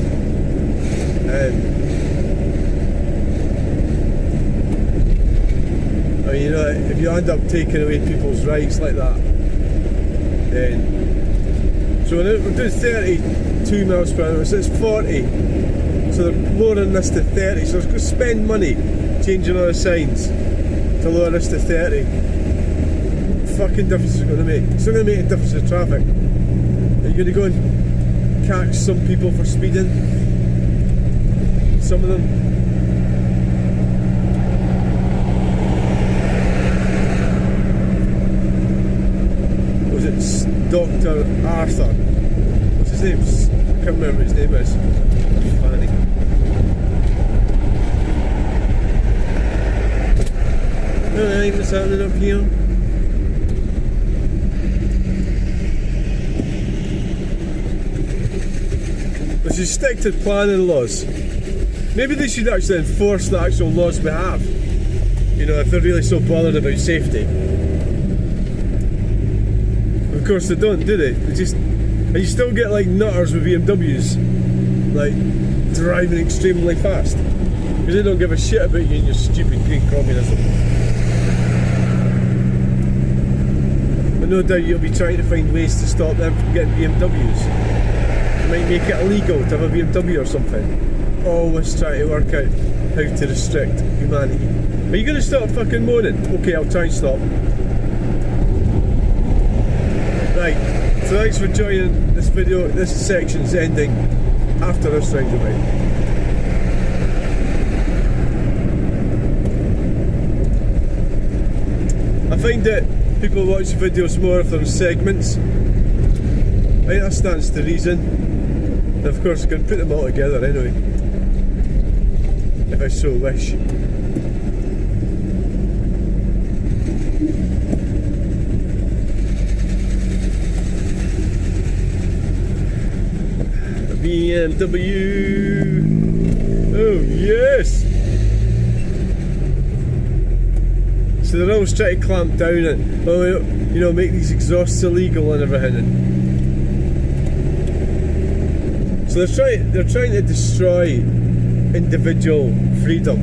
I mean, you know, if you end up taking away people's rights like that, then so we're doing 32 miles per hour, so it's 40, so they're lowering this to 30. So it's going to spend money changing all the signs to lower this to 30. What fucking difference is it going to make? It's not going to make a difference in traffic. Are you going to go and catch some people for speeding? Some of them. Was it Dr. Arthur? What's his name? I can't remember what his name is. Funny. Alright, what's happening up here? They should stick to planning laws. Maybe they should actually enforce the actual laws we have. You know, if they're really so bothered about safety. Of course they don't, do they? They just, and you still get like nutters with BMWs, like driving extremely fast, because they don't give a shit about you and your stupid green communism. But no doubt you'll be trying to find ways to stop them from getting BMWs. Might make it illegal to have a BMW or something. Always try to work out how to restrict humanity. Are you going to stop fucking moaning? Okay, I'll try and stop. Right, so thanks for joining this video. This section's ending after this roundabout. I find that people watch videos more if they're in segments. I think that stands to reason. of course, I can put them all together anyway, if I so wish. A BMW. Oh yes. So they're always trying to clamp down and, oh, you know, make these exhausts illegal and everything. So they're trying to destroy individual freedom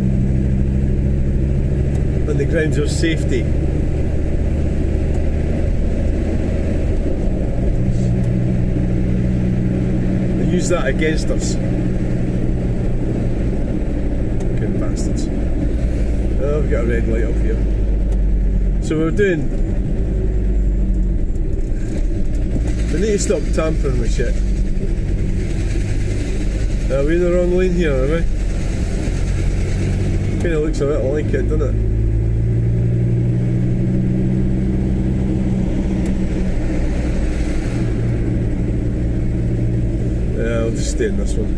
on the grounds of safety. They use that against us. Good bastards. Oh, I've got a red light up here. So we're doing... We need to stop tampering with shit. Are we in the wrong lane here, are we? Kinda looks a bit like it, doesn't it? Yeah, I'll just stay in this one.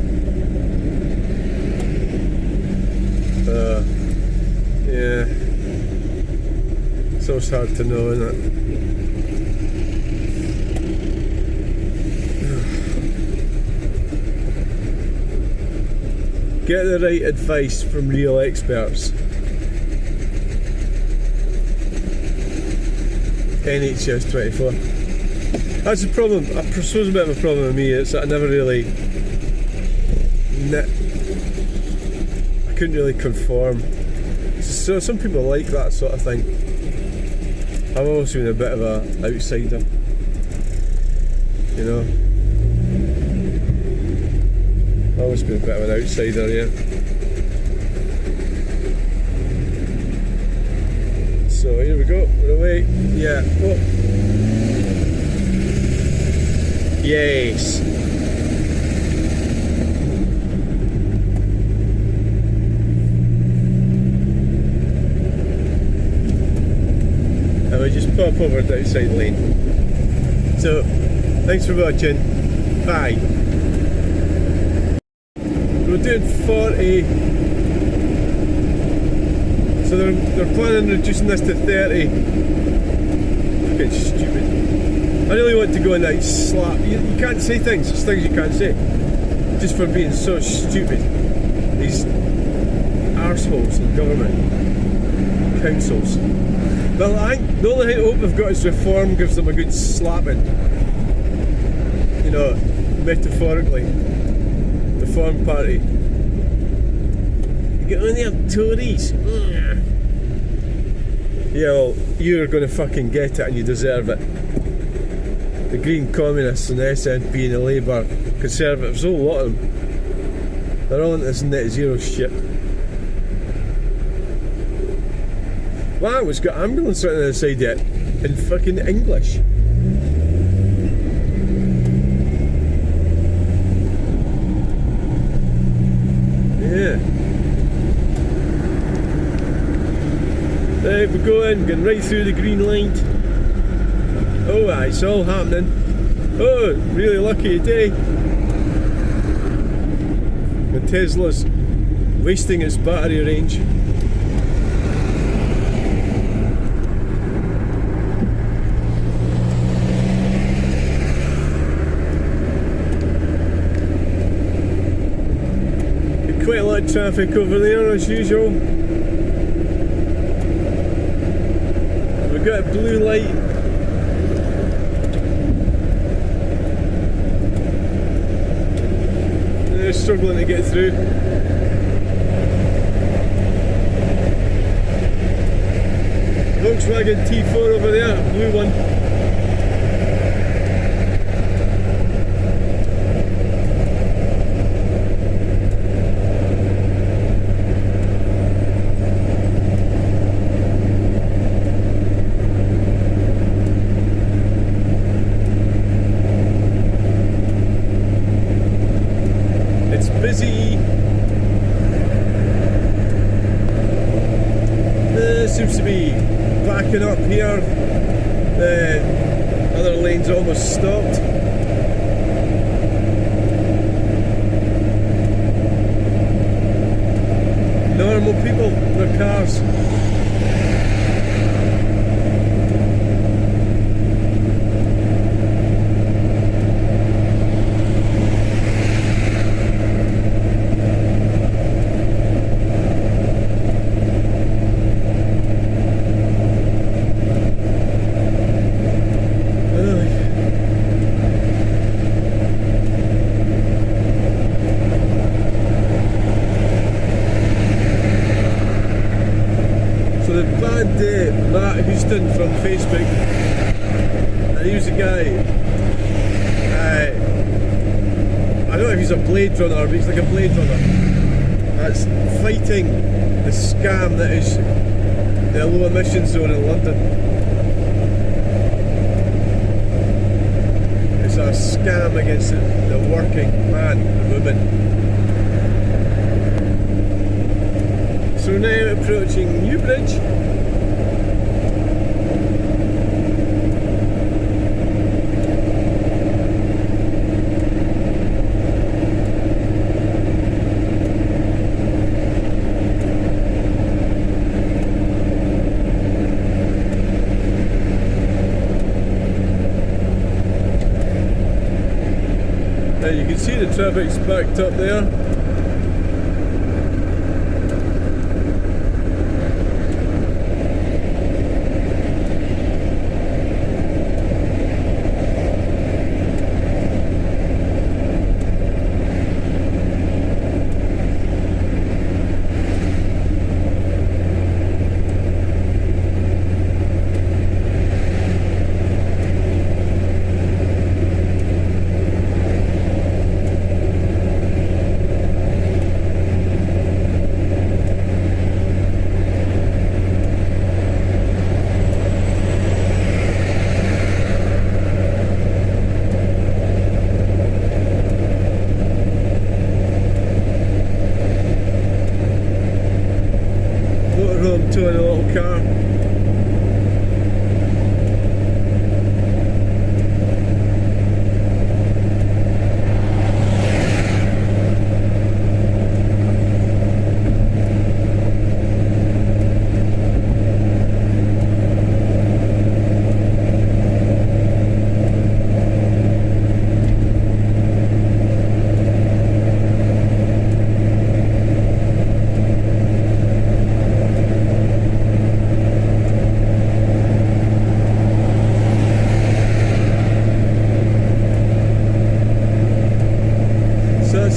Yeah. It's always hard to know, isn't it? Get the right advice from real experts. NHS 24. That's the problem. I suppose a bit of a problem with me is that I never really... I couldn't really conform. So some people like that sort of thing. I've always been a bit of an outsider. You know? Always been a bit of an outsider, yeah. So here we go, we're away. Yeah. Oh. Yes. And we just pop over the outside lane. So, thanks for watching. Bye. We're doing 40, so they're planning on reducing this to 30. Fucking stupid. I really want to go and like slap. You can't say things. There's things you can't say, just for being so stupid. These arseholes in government, councils. Well, I think the only hope they've got is reform gives them a good slapping. You know, metaphorically. Reform Party. You get on there, Tories. Yeah, well, you're going to fucking get it and you deserve it. The Green Communists and the SNP and the Labour Conservatives, a whole lot of them, they're all into this net zero shit. Wow, it's got ambulance right on the side yet, in fucking English. Yeah. Right, we're going right through the green light. Oh, aye, it's all happening. Oh, really lucky day. The Tesla's wasting its battery range. Quite a lot of traffic over there as usual. We've got a blue light. They're struggling to get through. Volkswagen T4 over there, blue one. Busy. Seems to be backing up here. The other lane's almost stopped. normal people, their cars. Matt Houston from Facebook, and he was a guy, I don't know if he's a Blade Runner, but he's like a Blade Runner that's fighting the scam that is the low emission zone in London. It's a scam against the working man and woman. So we're now approaching Newbridge. You can see the traffic's backed up there. To in a little car.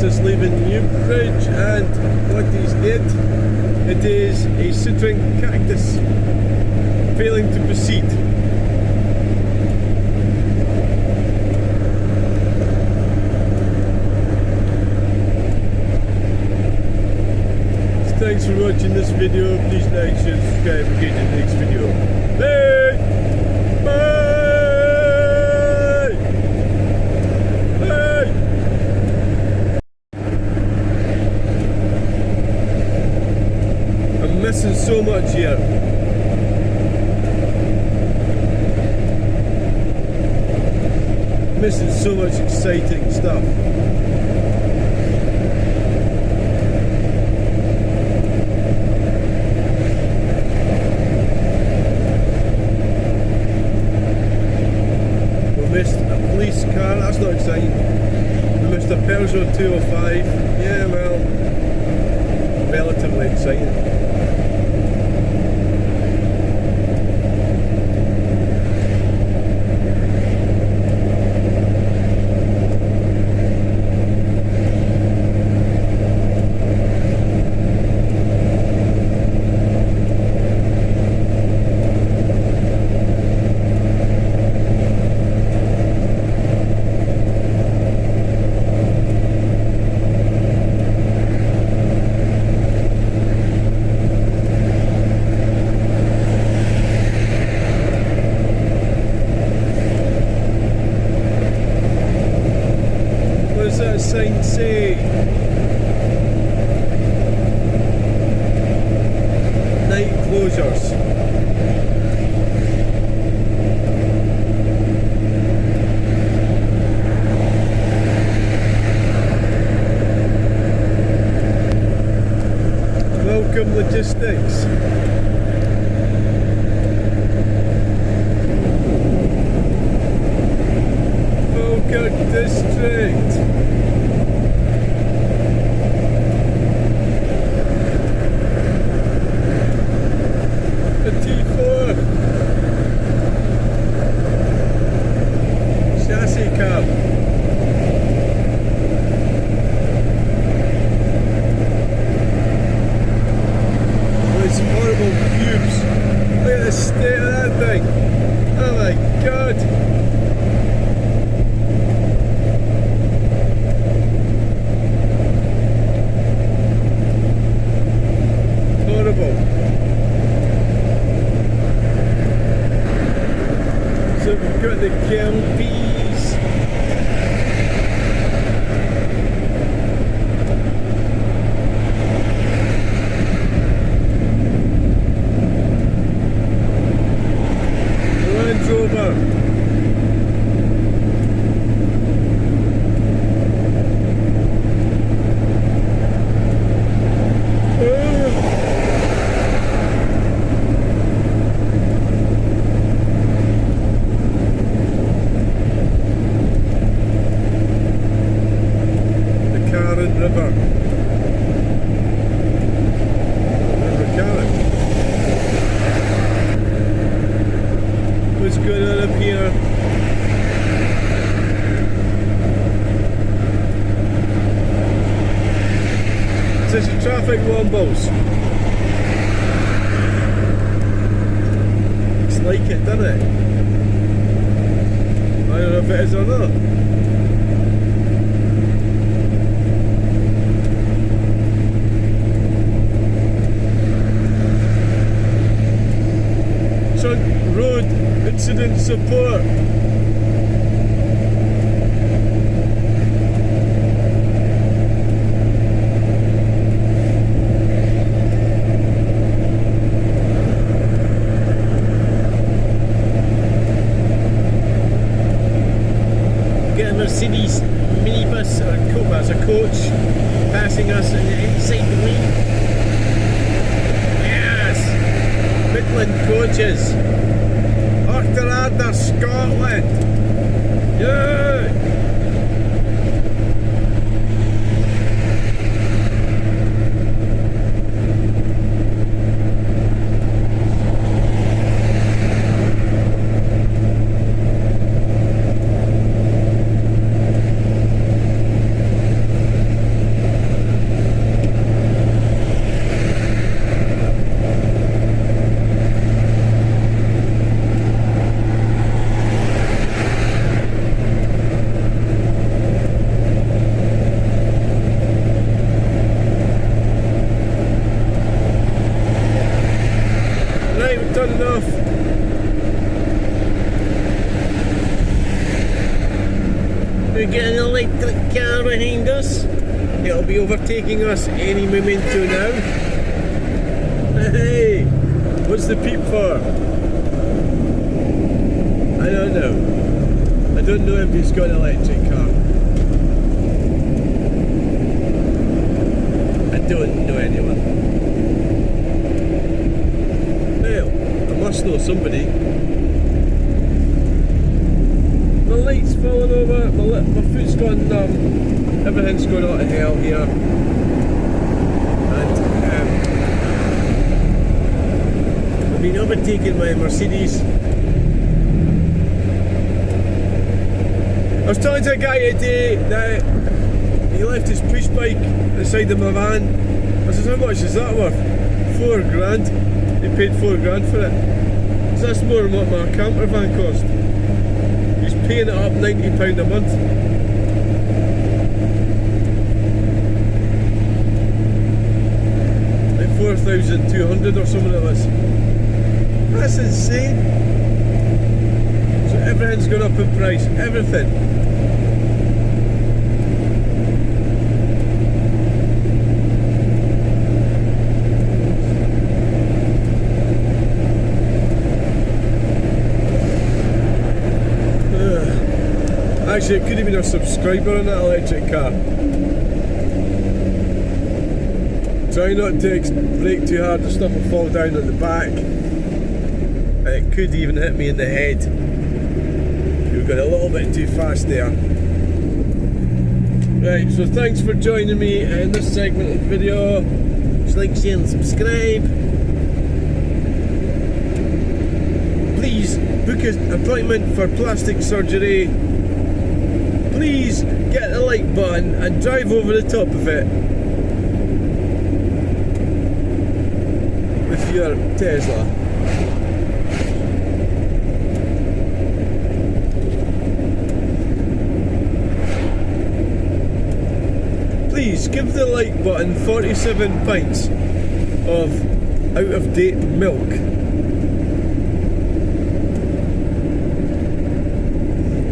Is leaving Newbridge, and what he's did, it is a Citroen Cactus failing to proceed. So thanks for watching this video. Please like, share, subscribe, and get to the next video. Bye! Bye! Missing so much here. Missing so much exciting stuff. We missed a police car, that's not exciting. We missed a Peugeot 205. Yeah, well, relatively exciting. Sign say night closures. Welcome Welcome Logistics. Falkirk District. The T4. Chassis cab. Horrible cubes. Look at the state of that thing. Oh my god. Horrible. So we've got the Kelpies. Rover. The Carron River. River Carron. What's going on up here? It's a traffic wombles. It's like it, doesn't it? I don't know if it is or not. Trunk Road Incident Support. Get a Mercedes minibus or a coach passing us inside the lane. Yes! Midland coaches. Achterarder Scotland. Yeah! Done enough. We get an electric car behind us. It'll be overtaking us any momento now. Hey, what's the peep for? I don't know. I don't know if he's got an electric car. I don't know anyone. Must know somebody. My light's falling over, my foot's gone numb, everything's going out of hell here. And I've been overtaken by a Mercedes. I was talking to a guy today that he left his push bike inside of my van. I said, how much is that worth? £4,000. He paid £4,000 for it. So that's more than what my camper van cost. He's paying it up £90 a month. Like 4,200 or something it was. That's insane. So everything's gone up in price. Everything. Actually, it could have been a subscriber in that electric car. Try not to brake too hard, the stuff will fall down on the back. And it could even hit me in the head. You've got a little bit too fast there. Right, so thanks for joining me in this segment of the video. Just like, share and subscribe. Please book an appointment for plastic surgery. Please get the like button and drive over the top of it with your Tesla. Please give the like button 47 pints of out of date milk.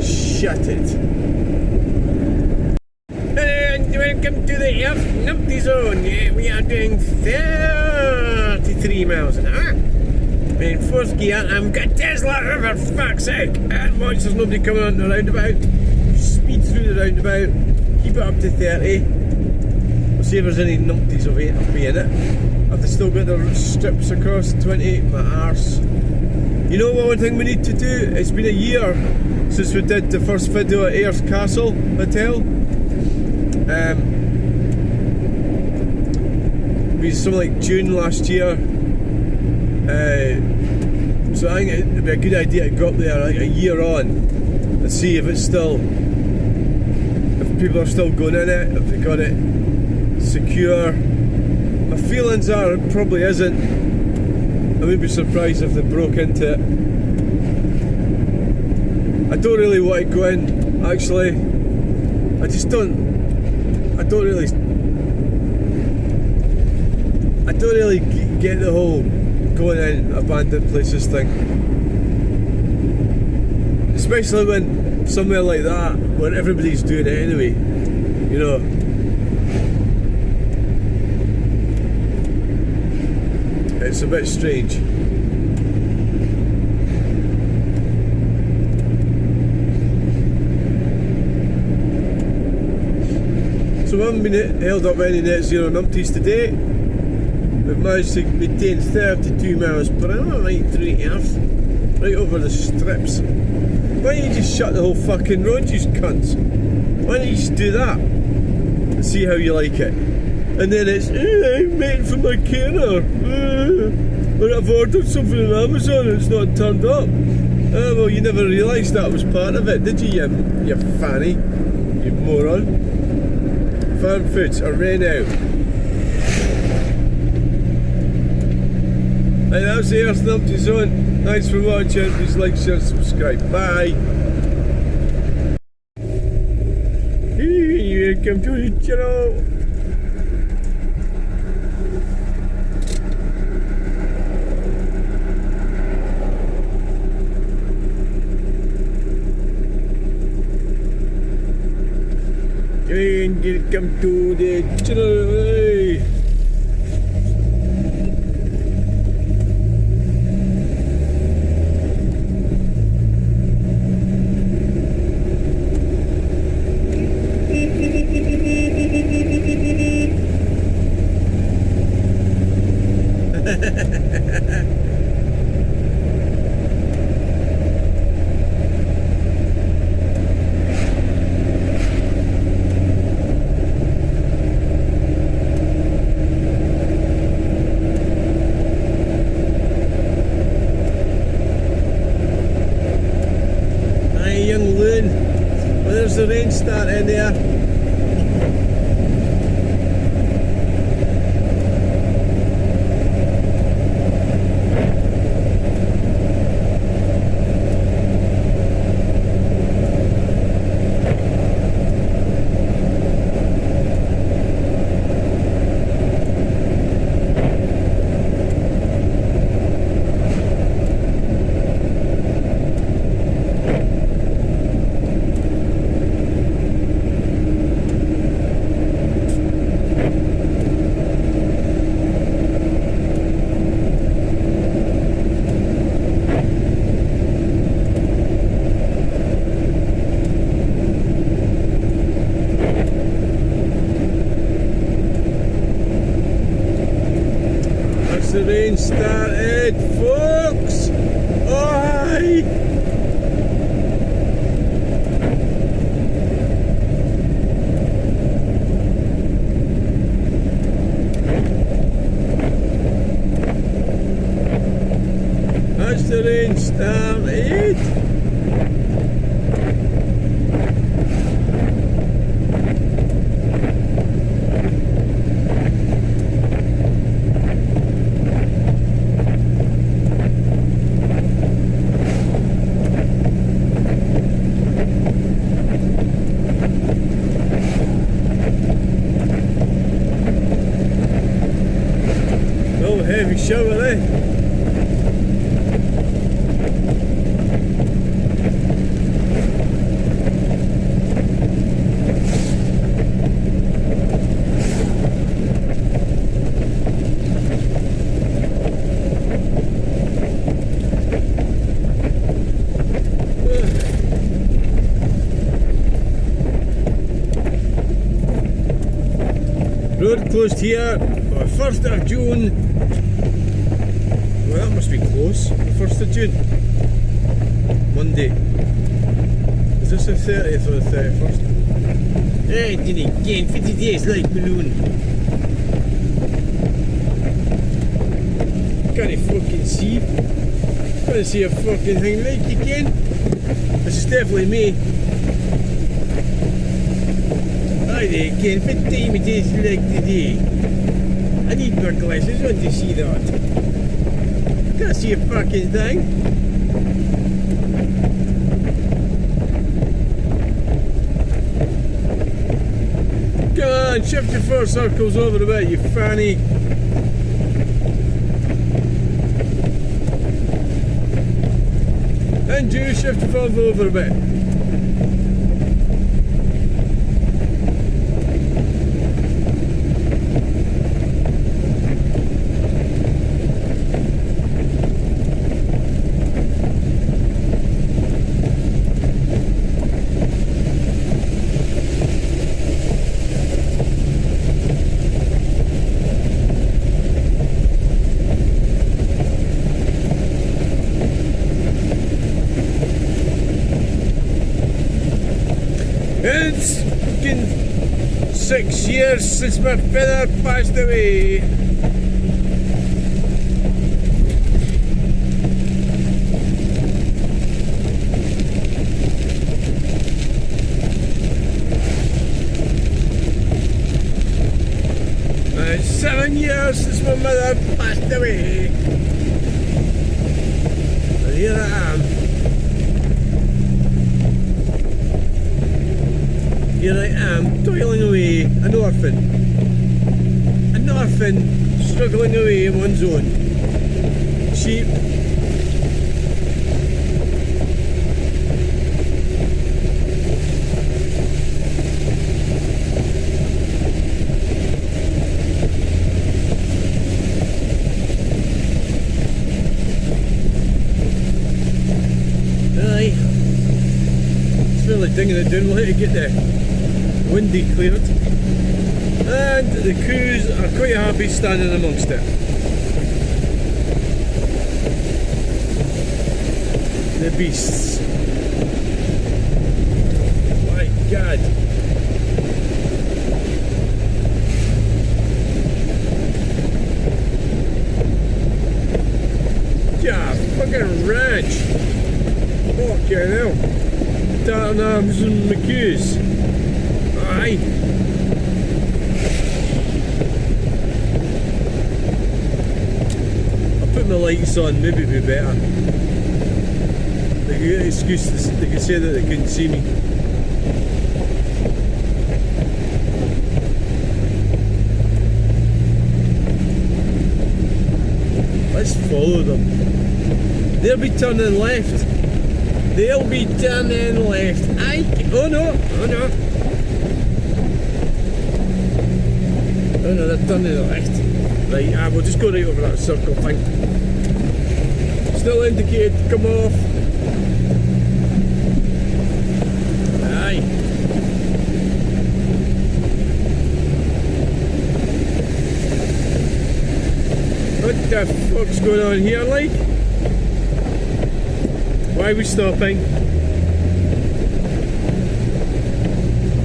Shut it. And welcome to the F Numpty Zone. We are doing 33 miles an hour. In fourth gear, I've got Tesla over, fuck's sake. And watch, there's nobody coming on the roundabout. Speed through the roundabout, keep it up to 30. We'll see if there's any numpties of it will be in it. Have they still got the strips across 28? My arse. You know one thing we need to do? It's been a year since we did the first video at Ayers Castle Hotel. It was something like June last year. So I think it'd be a good idea to go up there like a year on and see if it's still, if people are still going in it, if they got it secure. My feelings are it probably isn't. I wouldn't be surprised if they broke into it. I don't really want to go in, actually. I don't really get the whole going in abandoned places thing. Especially when somewhere like that, where everybody's doing it anyway, you know. It's a bit strange. So we haven't been held up any net zero numpties today. We've managed to maintain 32 miles per hour right through Earth, right over the strips. Why don't you just shut the whole fucking road, you cunts? Why don't you just do that and see how you like it? And then it's, I'm waiting for my carer. But I've ordered something on Amazon and it's not turned up. Well, you never realised that was part of it, did you, you fanny? You moron. Farm foods are ran out. And that's the Earth Numpty Zone. Thanks for watching. Please like, share, subscribe. Bye. Welcome to the channel. And welcome to the channel. Hey. There's the rain starting there. shower, eh? Road closed here on 1st of June. Well, that must be close. The 1st of June. Monday. Is this the 30th or the 31st? Hey, didn't again. 50 days like balloon. Can't fucking see. Can't see a fucking thing like again. This is definitely me. I reckon, what time it is like today? I need my glasses on to see that. Can't see a fucking thing. Come on, shift your 4 circles over a bit, you fanny. And you shift your 4 over a bit. It's been 6 years since my father passed away. And 7 years since my mother passed away. And here I am. Here I am, toiling away, an orphan. An orphan struggling away on one's own. Sheep. Aye. It's really dinging it down, we'll have to get there. Windy cleared, and the crews are quite happy standing amongst it. The beasts. My God. Yeah, fucking ranch. Fucking hell. Darting arms and McHughes. Aye. I'll put my lights on, maybe it'd be better. They could get an excuse, they could say that they couldn't see me. Let's follow them. They'll be turning left. They'll be turning left. Aye. Oh no, oh no. Oh no, they're turning to the left. Right, we'll just go right over that circle thing. Still indicated, come off. Aye. What the fuck's going on here, like? Why are we stopping?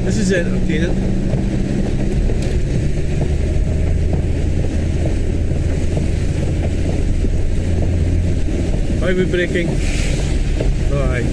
This is entertaining. Why are we braking? Oh, aye.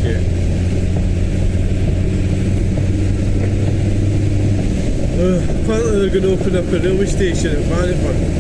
Shit. Apparently they're going to open up a railway station at Manifort.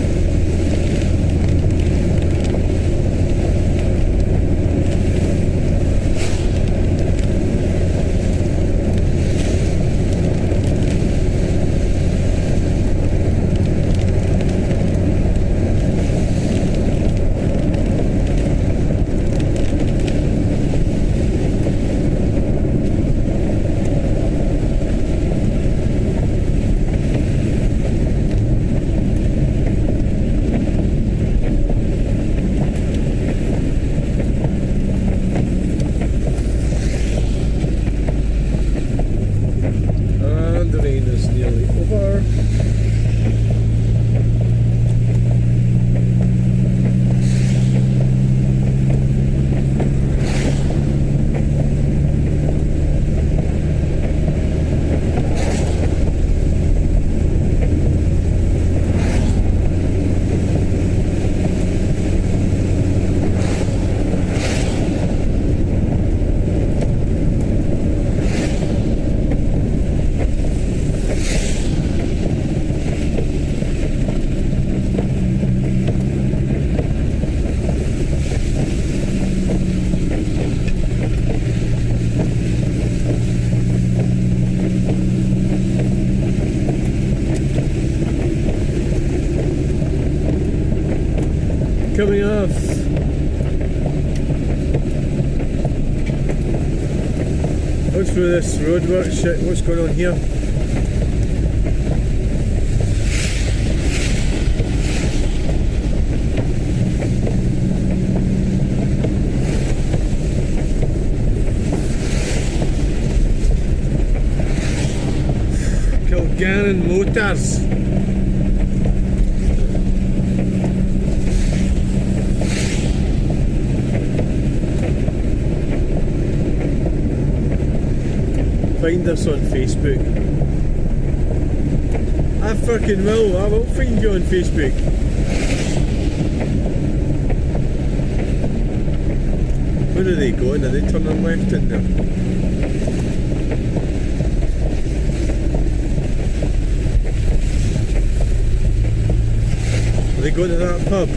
Coming off. What's with this roadwork shit? What's going on here? Kilgannon Motors. Find us on Facebook. I fucking will. I will find you on Facebook. Where are they going? Are they turning left in there? Are they going to that pub?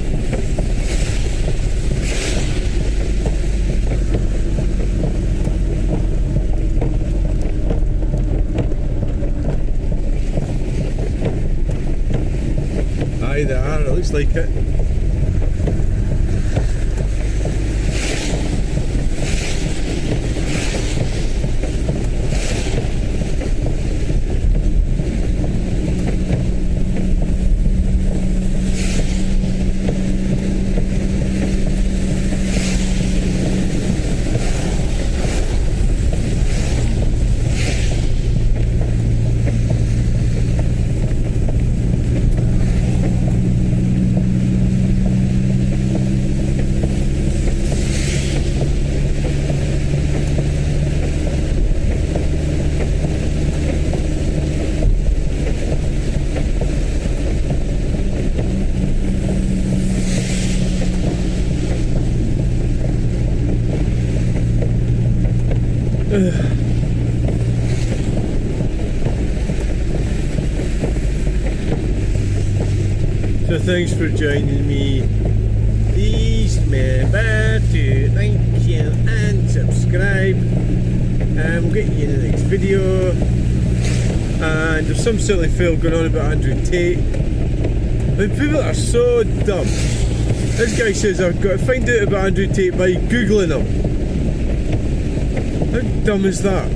Aye, they are. It looks like it. So thanks for joining me. Please remember to like, share and subscribe. And we'll get you in the next video. And there's some silly fail going on about Andrew Tate. I mean, people are so dumb. This guy says I've got to find out about Andrew Tate by Googling him. How dumb is that?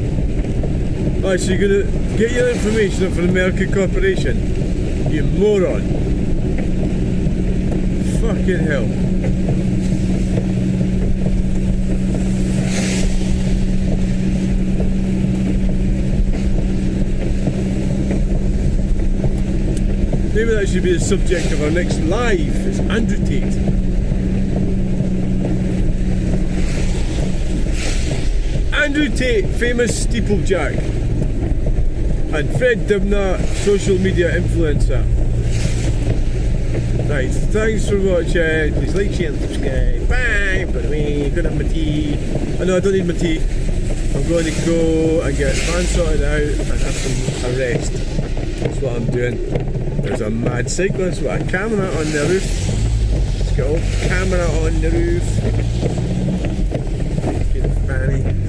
Right, so you're going to get your information from an American corporation? You moron. Fucking hell. Maybe that should be the subject of our next live. It's Andrew Tate. Andrew Tate, famous steeplejack, and Fred Dibnah, social media influencer. Right, thanks for watching. Please like, share and subscribe. Bye! By the way, gonna have my tea. Oh no, I don't need my tea. I'm going to go and get the van sorted out and have some rest. That's what I'm doing. There's a mad cyclist with a camera on the roof. He's got a camera on the roof. Good fanny.